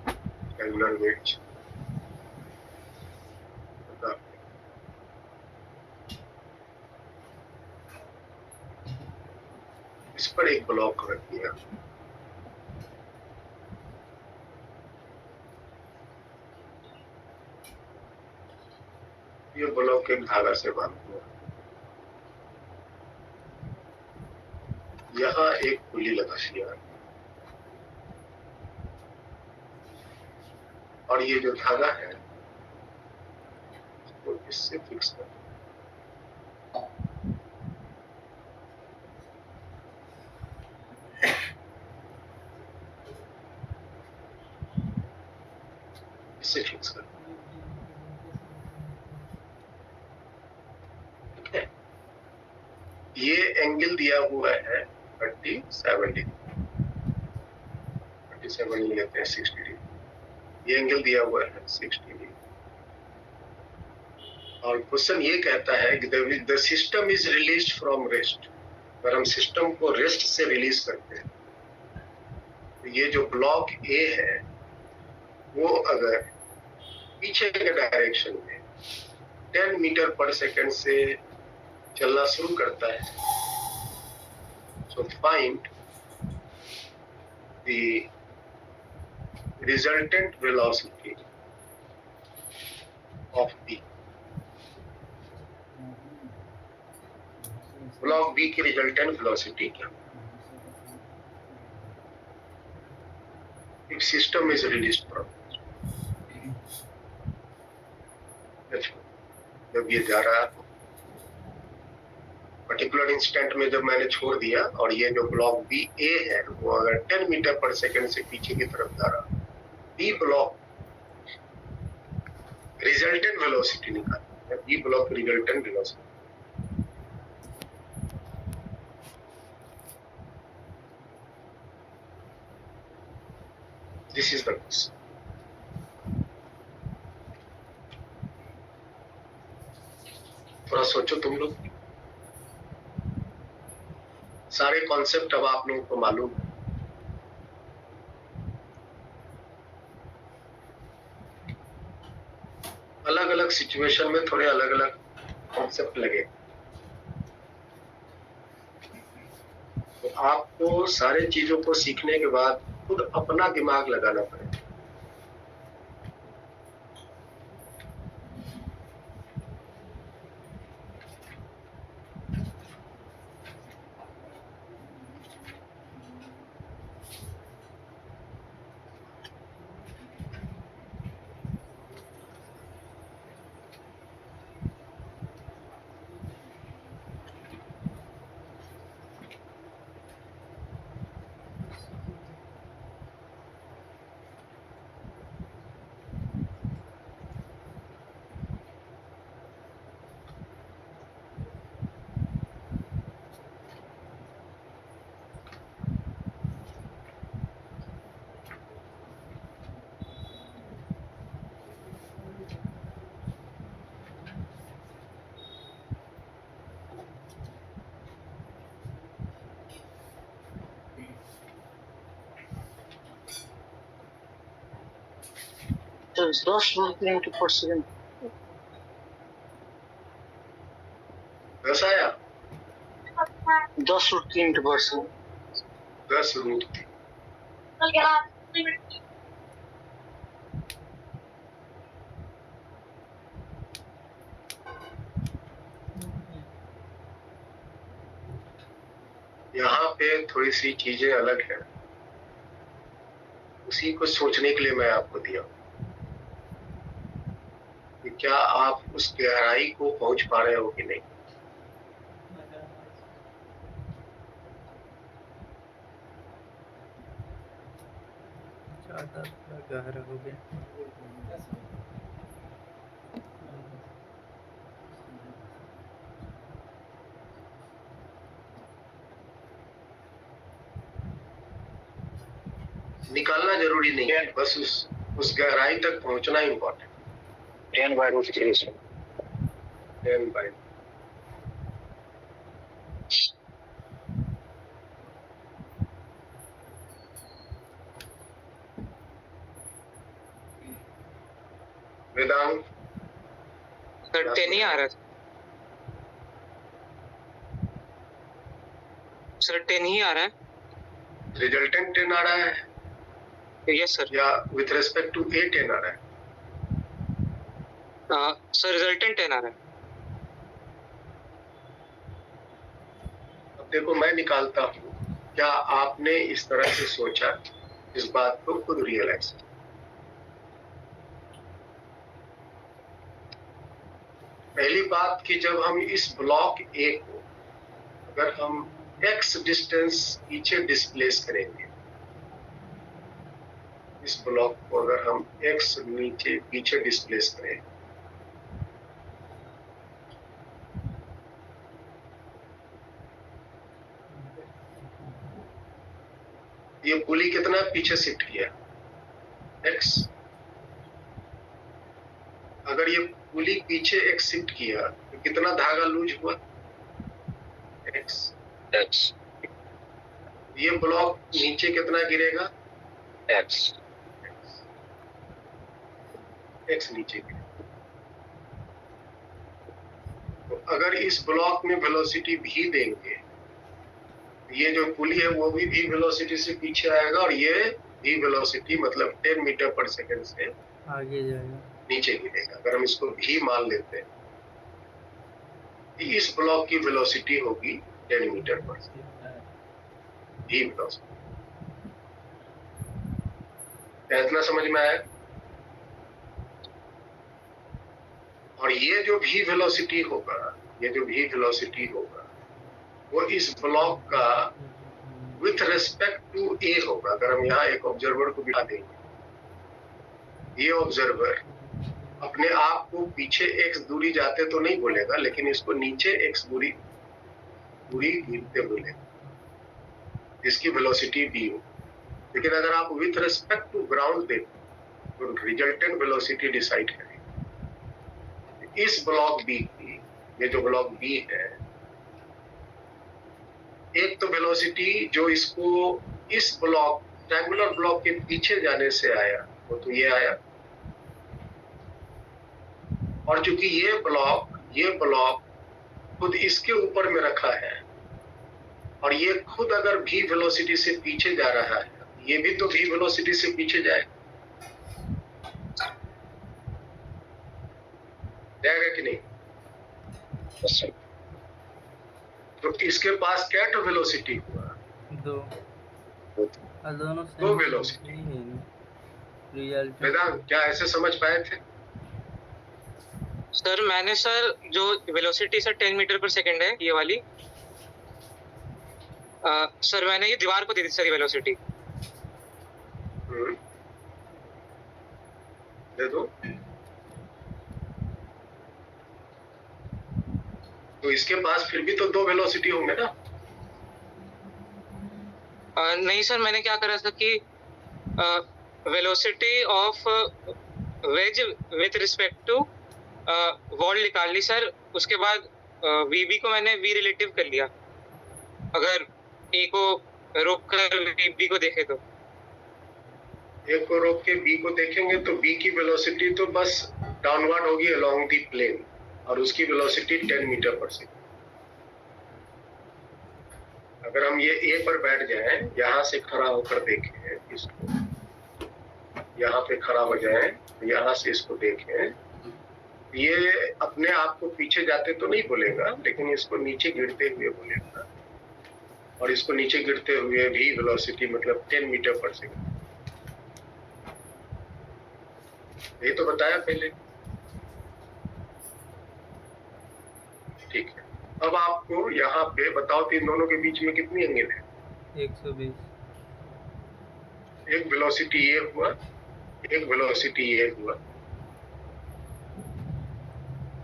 ट्रायंगुलर वेट्स। इस पर एक ब्लॉक रख दिया। ये ब्लॉक एक धागा से बांध हुआ। यहाँ एक पुली लगा दिया और ये जो धागा है इसको इससे फिक्स कर। इससे फिक्स कर। ठीक है, ये एंगल दिया हुआ है 37 डिग्री। 37 नहीं लेते हैं, 60 डिग्री। ये एंगल दिया हुआ है 60 डिग्री। और क्वेश्चन ये कहता है कि the system is released from rest. अगर हम सिस्टम को रेस्ट से रिलीज करते हैं तो ये जो ब्लॉक ए है वो अगर पीछे के डायरेक्शन में 10 मीटर पर सेकंड से चलना शुरू करता है, so find the resultant velocity of B। Block B की रिजल्टेंट वेलोसिटी क्या? If system is released from, जब ये जा रहा है पर्टिकुलर इंस्टेंट में, जब मैंने छोड़ दिया और ये जो ब्लॉक बी ए है वो अगर 10 मीटर पर सेकंड से पीछे की तरफ जा रहा, बी ब्लॉक रिजल्टेंट वेलोसिटी निकालना है। B block resultant velocity this is the question. थोड़ा सोचो तुम लोग। सारे कॉन्सेप्ट अब आप लोगों को मालूम है। अलग अलग सिचुएशन में थोड़े अलग अलग कॉन्सेप्ट लगे, तो आपको सारे चीजों को सीखने के बाद खुद अपना दिमाग लगाना पड़ेगा। तो 10 किलोमीटर पर सेकंड 10 आया, 10 किलोमीटर पर सेकंड 10 √3। यहाँ पे थोड़ी सी चीजें अलग है, उसी को सोचने के लिए मैं आपको दिया कि क्या आप उस गहराई को पहुंच पा रहे हो कि नहीं। ज़्यादा थोड़ा गहरा हो गया। निकालना जरूरी नहीं है, बस उस गहराई तक पहुंचना इम्पोर्टेंट। 10/√3 सर। 10/। वेदांत सर 10 ही आ रहा है सर, 10 ही आ रहा है। रिजल्टेंट 10 आ रहा है यस सर। या विथ रेस्पेक्ट टू ए 10 आ रहा है? सर रिजल्टेंट 10 आ रहा है। अब देखो मैं निकालता हूँ, क्या आपने इस तरह से सोचा, इस बात को खुद रियलाइज। पहली बात कि जब हम इस ब्लॉक ए को अगर हम x डिस्टेंस पीछे डिस्प्लेस करेंगे, इस ब्लॉक को अगर हम x नीचे पीछे डिस्प्लेस करें, ये पुली कितना पीछे शिफ्ट किया x। अगर ये पुली पीछे x शिफ्ट किया तो कितना धागा लूज हुआ x। ये ब्लॉक नीचे कितना गिरेगा x नीचे गिरेगा। तो अगर इस ब्लॉक में वेलोसिटी v देंगे, ये जो पुली है वो भी v वेलोसिटी से पीछे आएगा और ये v वेलोसिटी मतलब 10 मीटर पर सेकंड से आगे जाएगा, नीचे गिरेगा। अगर हम इसको v मान लेते हैं, इस ब्लॉक की वेलोसिटी होगी 10 मीटर पर सेकंड, v वेलोसिटी। इतना समझ में आया? और ये जो v वेलोसिटी होगा, ये जो v वेलोसिटी होगा वो इस ब्लॉक का विथ रेस्पेक्ट टू a होगा। अगर हम यहाँ एक ऑब्जर्वर को बिठा देंगे, ये ऑब्जर्वर अपने आप को पीछे x दूरी जाते तो नहीं बोलेगा, लेकिन इसको नीचे x दूरी गिरते बोलेगा, इसकी वेलोसिटी v हो। लेकिन अगर आप विथ रेस्पेक्ट टू ग्राउंड दें तो रिजल्टेंट वेलोसिटी डिसाइड करें। इस ब्लॉक बी की, ये जो ब्लॉक बी है, एक तो वेलोसिटी जो इसको इस ब्लॉक ट्रायंगुलर ब्लॉक के पीछे जाने से आया वो तो ये आया, और चूंकि ये ब्लॉक खुद इसके ऊपर में रखा है और ये खुद अगर v वेलोसिटी से पीछे जा रहा है, ये भी तो v वेलोसिटी से पीछे जाएगा कि नहीं? तो इसके पास क्या तो वेलोसिटी हुआ? दो वेलोसिटी। वेदांत क्या ऐसे समझ पाए थे? सर मैंने सर जो वेलोसिटी सर 10 मीटर पर सेकंड है ये वाली, सर मैंने ये दीवार को दे दी सर ये वेलोसिटी। दे दो। तो इसके पास फिर भी तो दो वेलोसिटी होंगे ना? नहीं सर, मैंने क्या करा था कि velocity of wedge with respect to wall निकाल ली सर। उसके बाद वीबी को मैंने वी रिलेटिव कर लिया, अगर ए को रोक कर वीबी को देखे तो। ए को रोक के बी को देखेंगे तो बी की वेलोसिटी तो बस डाउनवर्ड होगी अलोंग दी प्लेन और उसकी वेलोसिटी 10 मीटर पर सेकंड। अगर हम ये ए पर बैठ जाएं, यहाँ से खड़ा होकर देखें इसको, यहाँ पे खड़ा हो जाएं, यहाँ से इसको देखें, ये अपने आप को पीछे जाते तो नहीं बोलेगा, लेकिन इसको नीचे गिरते हुए बोलेगा और इसको नीचे गिरते हुए भी वेलोसिटी मतलब 10 मीटर पर सेकंड। ये तो बताया पहले। ठीक है, अब आपको यहाँ पे बताओ कि इन दोनों के बीच में कितनी एंगल है? 120। एक वेलोसिटी ये हुआ, एक वेलोसिटी ये हुआ,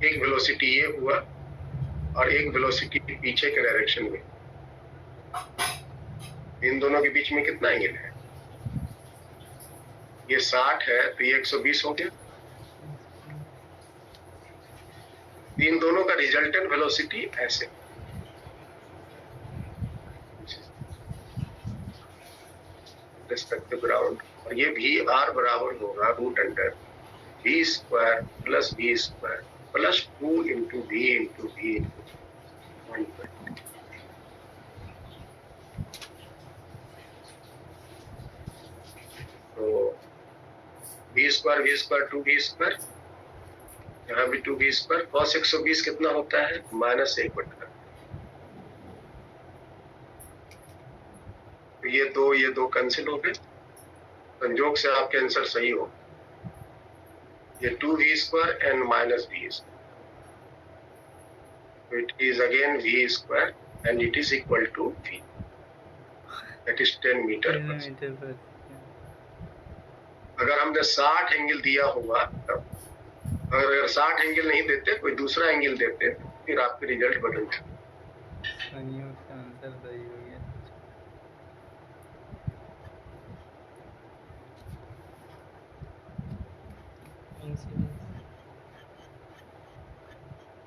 एक वेलोसिटी ये हुआ और एक वेलोसिटी पीछे के डायरेक्शन में। इन दोनों के बीच में कितना एंगल है? ये 60 है तो ये 120 हो गया। इन दोनों का रिजल्टेंट वेलोसिटी ऐसे रिस्पेक्ट टू ग्राउंड, और ये भी आर बराबर होगा root under v square plus v square plus 2 into v into v into 120। तो वी स्क्वायर 2 वी स्क्वायर, यहाँ भी 2 वी स्क्वायर, cos 120 कितना होता है? -1/। तो ये दो कैंसिल हो गए, संजोग से आपके आंसर सही हो। ये 2 v square and minus v square, it is again v square and it is equal to v, that is 10 metre पर सेकंड। अगर हमने 60 एंगल दिया हुआ तब, अगर 60 एंगल नहीं देते, कोई दूसरा एंगल देते, फिर आपके रिजल्ट बदल जाते। आंसर सही हो गया।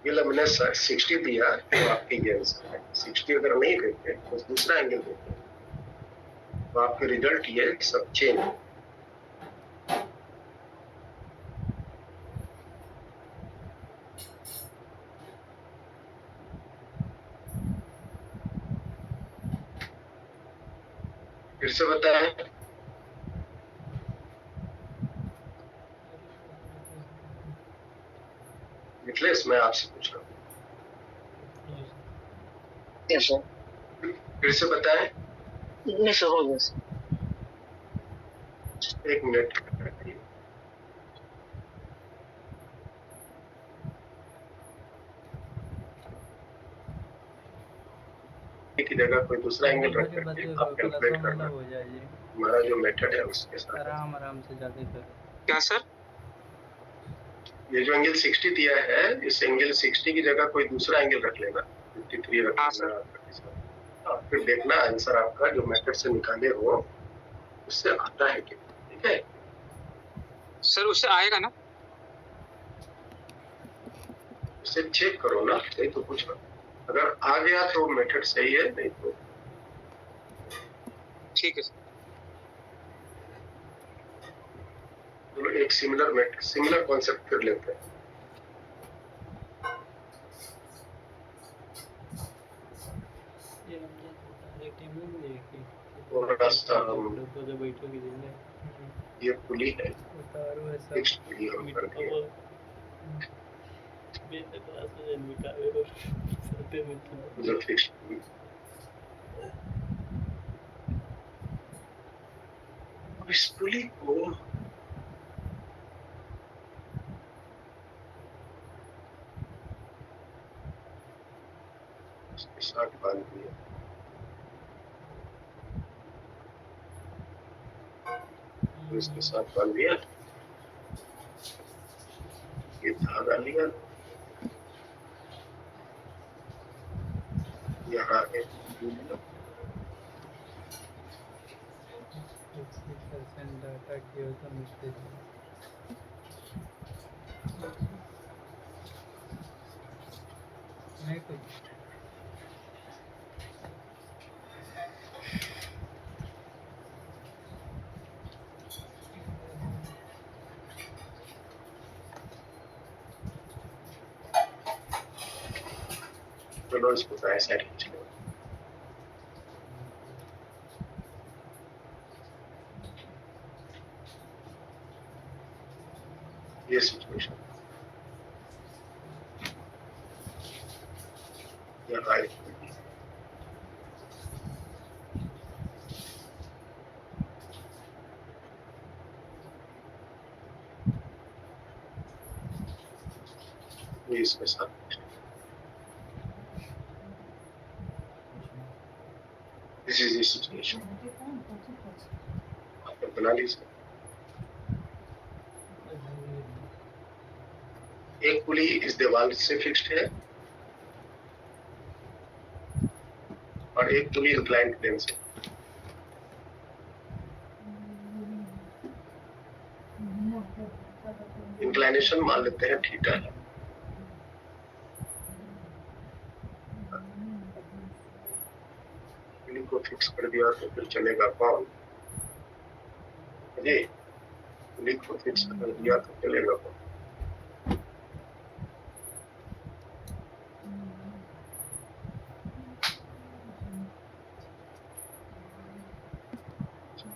ये हमने 60 दिया तो आपके ये आंसर है। 60 अगर नहीं देते तो दूसरा एंगल देते तो आपके रिजल्ट ये सब चेंज। फिर से बताएं। मिथिलेश, मैं आपसे पूछ रहा हूँ। Yes sir. फिर से बताएं। नहीं सर, हो गया सर। 1 मिनट। की जगह कोई दूसरा एंगल रख करके आप कैलकुलेट करना। हो जाए हमारा जो मेथड है उसके साथ आराम से जाके कर। क्या सर? ये जो एंगल 60 दिया है, इस एंगल 60 की जगह कोई दूसरा एंगल रख लेना, 53 रख लेना, फिर देखना आंसर आपका जो मेथड से निकाले हो उससे आता है क्या। ठीक है सर, उससे आएगा ना? उसे चेक करो ना, नहीं तो पूछ लो। अगर आ गया तो मेथड सही है, नहीं तो ठीक है सर। चलो एक सिमिलर मेथड, सिमिलर कॉन्सेप्ट कर लेते हैं। थोड़ा सा ये पुली है, फिक्स्ड पुली हम कर दिए। जो फिक्स्ड पुली, अब इस पुली को इसके साथ बांध दिया। इसके साथ बांध दिया, ये धागा लिया, यहाँ है डाटा की होता मुझसे नहीं कुछ। लो, इसको दाएं साइड खींच लो। ये सिचुएशन राइट ये इसके साथ दिस इज द सिचुएशन आप बना लीजिए। एक पुली इस दीवार से फिक्स्ड है और एक पुली इंक्लाइंड प्लेन से। इंक्लाइनेशन मान लेते हैं थीटा है। पुली को फिक्स कर दिया तो फिर चलेगा कौन? जी, पुली को फिक्स कर दिया तो चलेगा कौन?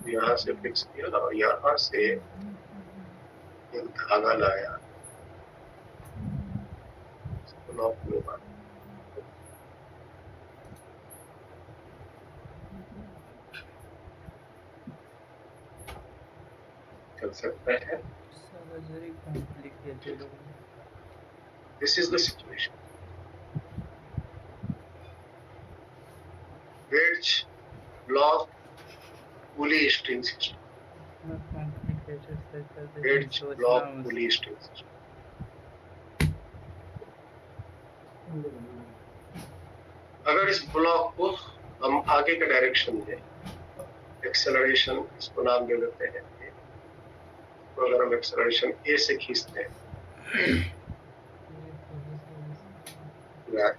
यहाँ से फिक्स किया और यहाँ से एक धागा लाया, इसको लॉक होगा। चल सकता है। सर्जरी कॉम्प्लिकेटेड हो गई। This is the situation. Wedge, block, pulley string system. Complicated surgery Wedge, block, pulley string system. अगर इस ब्लॉक को हम आगे का डायरेक्शन दें, एक्सेलरेशन इसको नाम दे देते हैं। तो अगर हम एक्सेलरेशन ए से खींचते हैं,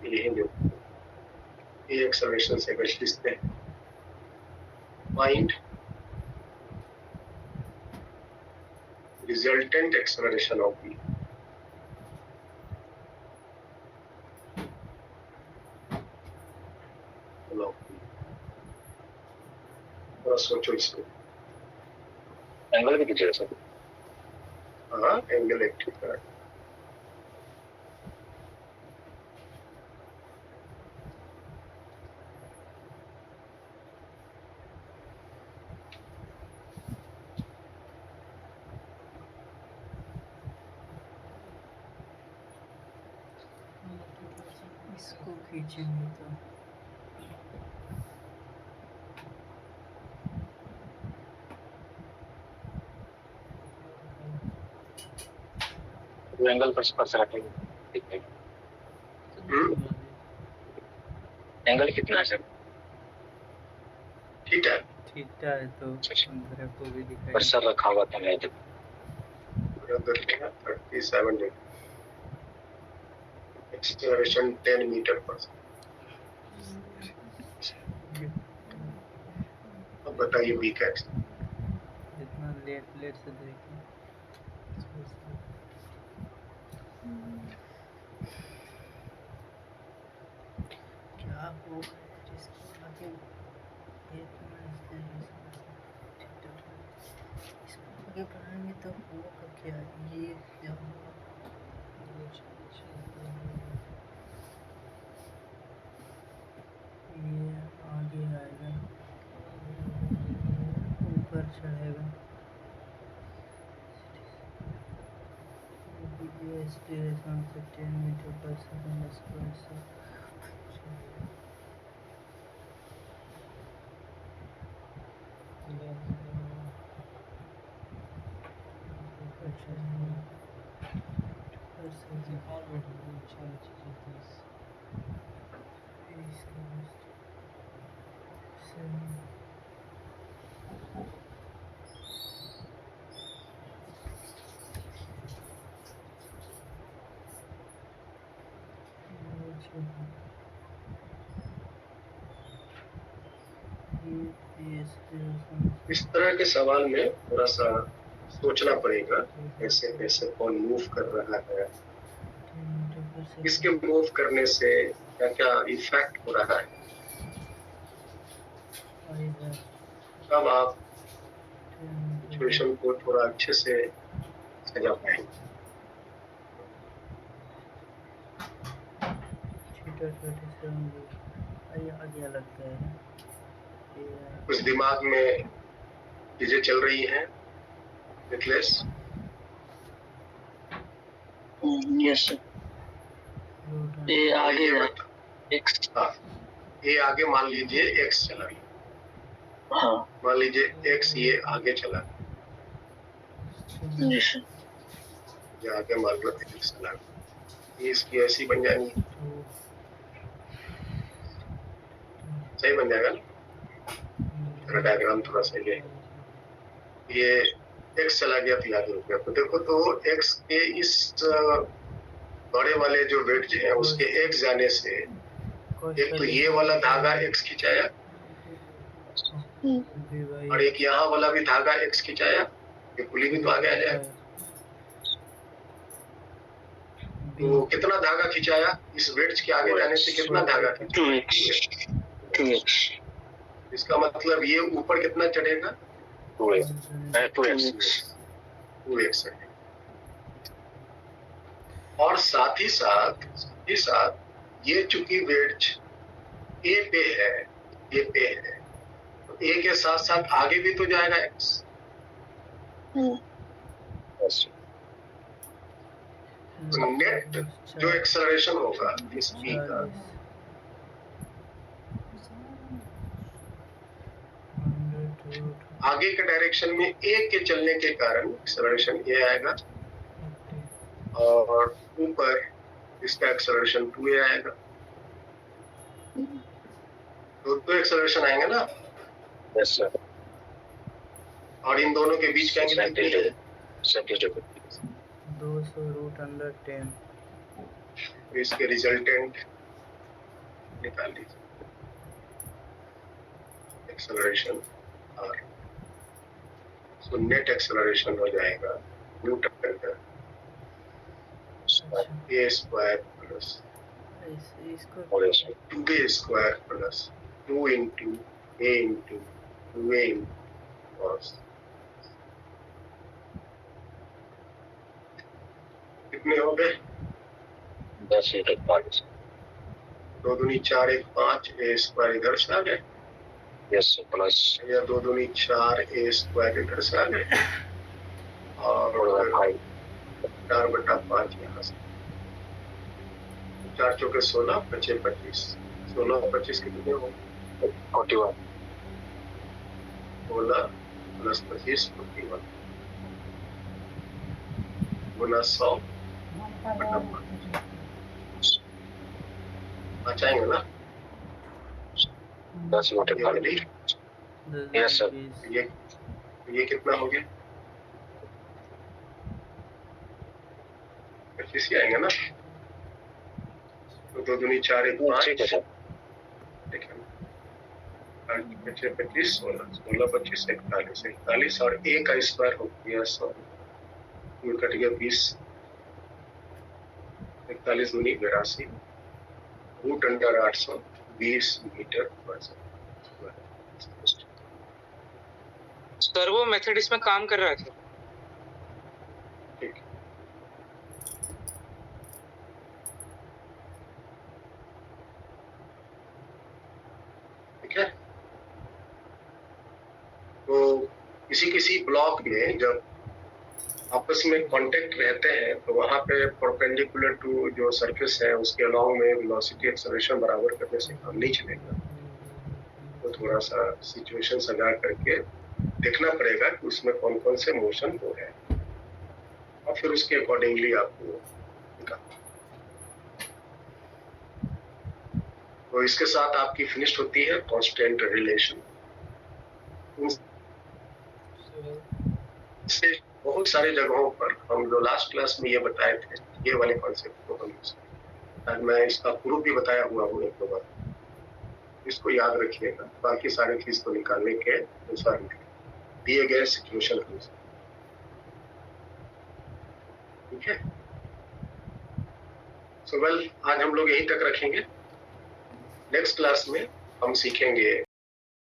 ये जो ए एक्सेलरेशन से अगर खींचते हैं, find resultant acceleration of B. थोड़ा सोचो इसको। एंगल भी कीजिएगा सर। हाँ, एंगल एक्टिव करें। इसको खींचेंगे तो एंगल पर से रखेंगे। एंगल कितना है सर? ठीक है, थीटा है तो ग्राफ को भी दिखाई पर सर रखा हुआ था मैं जब 37 डिग्री, एक्सेलरेशन 10 मीटर पर सेकंड। अब बताइए बी का एक्सेलरेशन। जितना लेट से देखें क्या होगा इसको आगे इसको आगे बढ़ाएंगे तो होगा क्या? ये क्या होगा? ये आगे आएगा, ऊपर चढ़ेगा। एक्सेलरेशन से 10 मीटर पर सेकंड स्क्वायर से इस तरह के सवाल में थोड़ा सा सोचना पड़ेगा, कैसे कैसे कौन मूव कर रहा है, किसके मूव करने से क्या क्या इफेक्ट हो रहा है, तब आप सिचुएशन को थोड़ा अच्छे से सजा पाएंगे। आगे लगता है कुछ दिमाग में चीजें चल रही हैं मिथिलेश? Yes sir. ये आगे ये है बता, एक्स। हाँ, ये आगे मान लीजिए एक्स चला गया, हाँ मान लीजिए एक्स ये आगे चला गया, जी सर। ये आगे मान लो एक्स चला गया, ये इसकी ऐसी बन जाएगी, सही बन जाएगा ना? मेरा डायग्राम थोड़ा सही है। ये एक्स चला गया तो आगे रुक गया, तो देखो तो एक्स के इस बड़े वाले जो वेट हैं उसके एक्स जाने से एक तो ये वाला धागा एक्स खिंचाया और एक यहाँ वाला भी धागा एक्स खिंचाया, ये पुली भी तो आगे आ जाएगा। तो कितना धागा खिंचाया इस वेट्स के आगे जाने से, कितना धागा खिंचाया? 2x। इसका मतलब ये ऊपर कितना चढ़ेगा? 2x। और साथ ही साथ ये चूंकि वेट ए पे है, ये पे है, तो ए के साथ साथ आगे भी तो जाएगा एक्स। तो नेट जो एक्सेलरेशन होगा इस पी का, आगे के डायरेक्शन में ए के चलने के कारण एक्सेलरेशन ए आएगा और ऊपर इसका एक्सेलरेशन 2a आएगा। तो एक्सेलरेशन आएंगे ना? Yes sir. और इन दोनों के बीच का एंगल कितना है? 200√10। तो इसके रिजल्टेंट निकाल लीजिए, acceleration R. So net acceleration हो जाएगा न्यूटन का a square plus 2b square plus 2 into a into 2a cos। कितने हो गए? 10 × 5। 2 दूनी 4 1 5 a स्क्वायर इधर से आ गए, यस सर। प्लस या 2 दूनी 4 a स्क्वायर इधर से आ गए और 4/5 यहाँ से। 4 चौके 16, 5 25, 16 और 25 कितने हो? 41। 16 प्लस 25 41 गुना 100 बटा 5 आएंगे ना? 10 × 5। Yes sir. ये कितना हो गया? 25 ही आएंगे ना? तो 2 दूनी 4 1 5, ठीक है सर। ठीक है। 5 25 16 16 25 41 और a का स्क्वायर हो गया 100, कट गया 20, 41 दूनी 82, √820 मीटर पर सेकंड। सर वो मेथड इसमें काम कर रहा था। ठीक है। तो किसी ब्लॉक में जब आपस में कांटेक्ट रहते हैं तो वहां पे परपेंडिकुलर टू जो सरफेस है उसके अलोंग में वेलोसिटी एक्सेलरेशन बराबर करने से काम नहीं चलेगा। तो थोड़ा सा सिचुएशन सजा करके देखना पड़ेगा कि उसमें कौन कौन से मोशन हो रहे हैं और फिर उसके अकॉर्डिंगली आपको निकालना। तो इसके साथ आपकी फिनिश होती है कांस्टेंट रिलेशन। इससे बहुत सारी जगहों पर हम जो लास्ट क्लास में ये बताए थे, ये वाले कॉन्सेप्ट को हम यूज करें। आज मैं इसका प्रूफ भी बताया हुआ हूँ एक दो बार, इसको याद रखिएगा। बाकी सारी चीज को निकालने के अनुसार दिए गए सिचुएशन के अनुसार, ठीक है। सो वेल, आज हम लोग यहीं तक रखेंगे। नेक्स्ट क्लास में हम सीखेंगे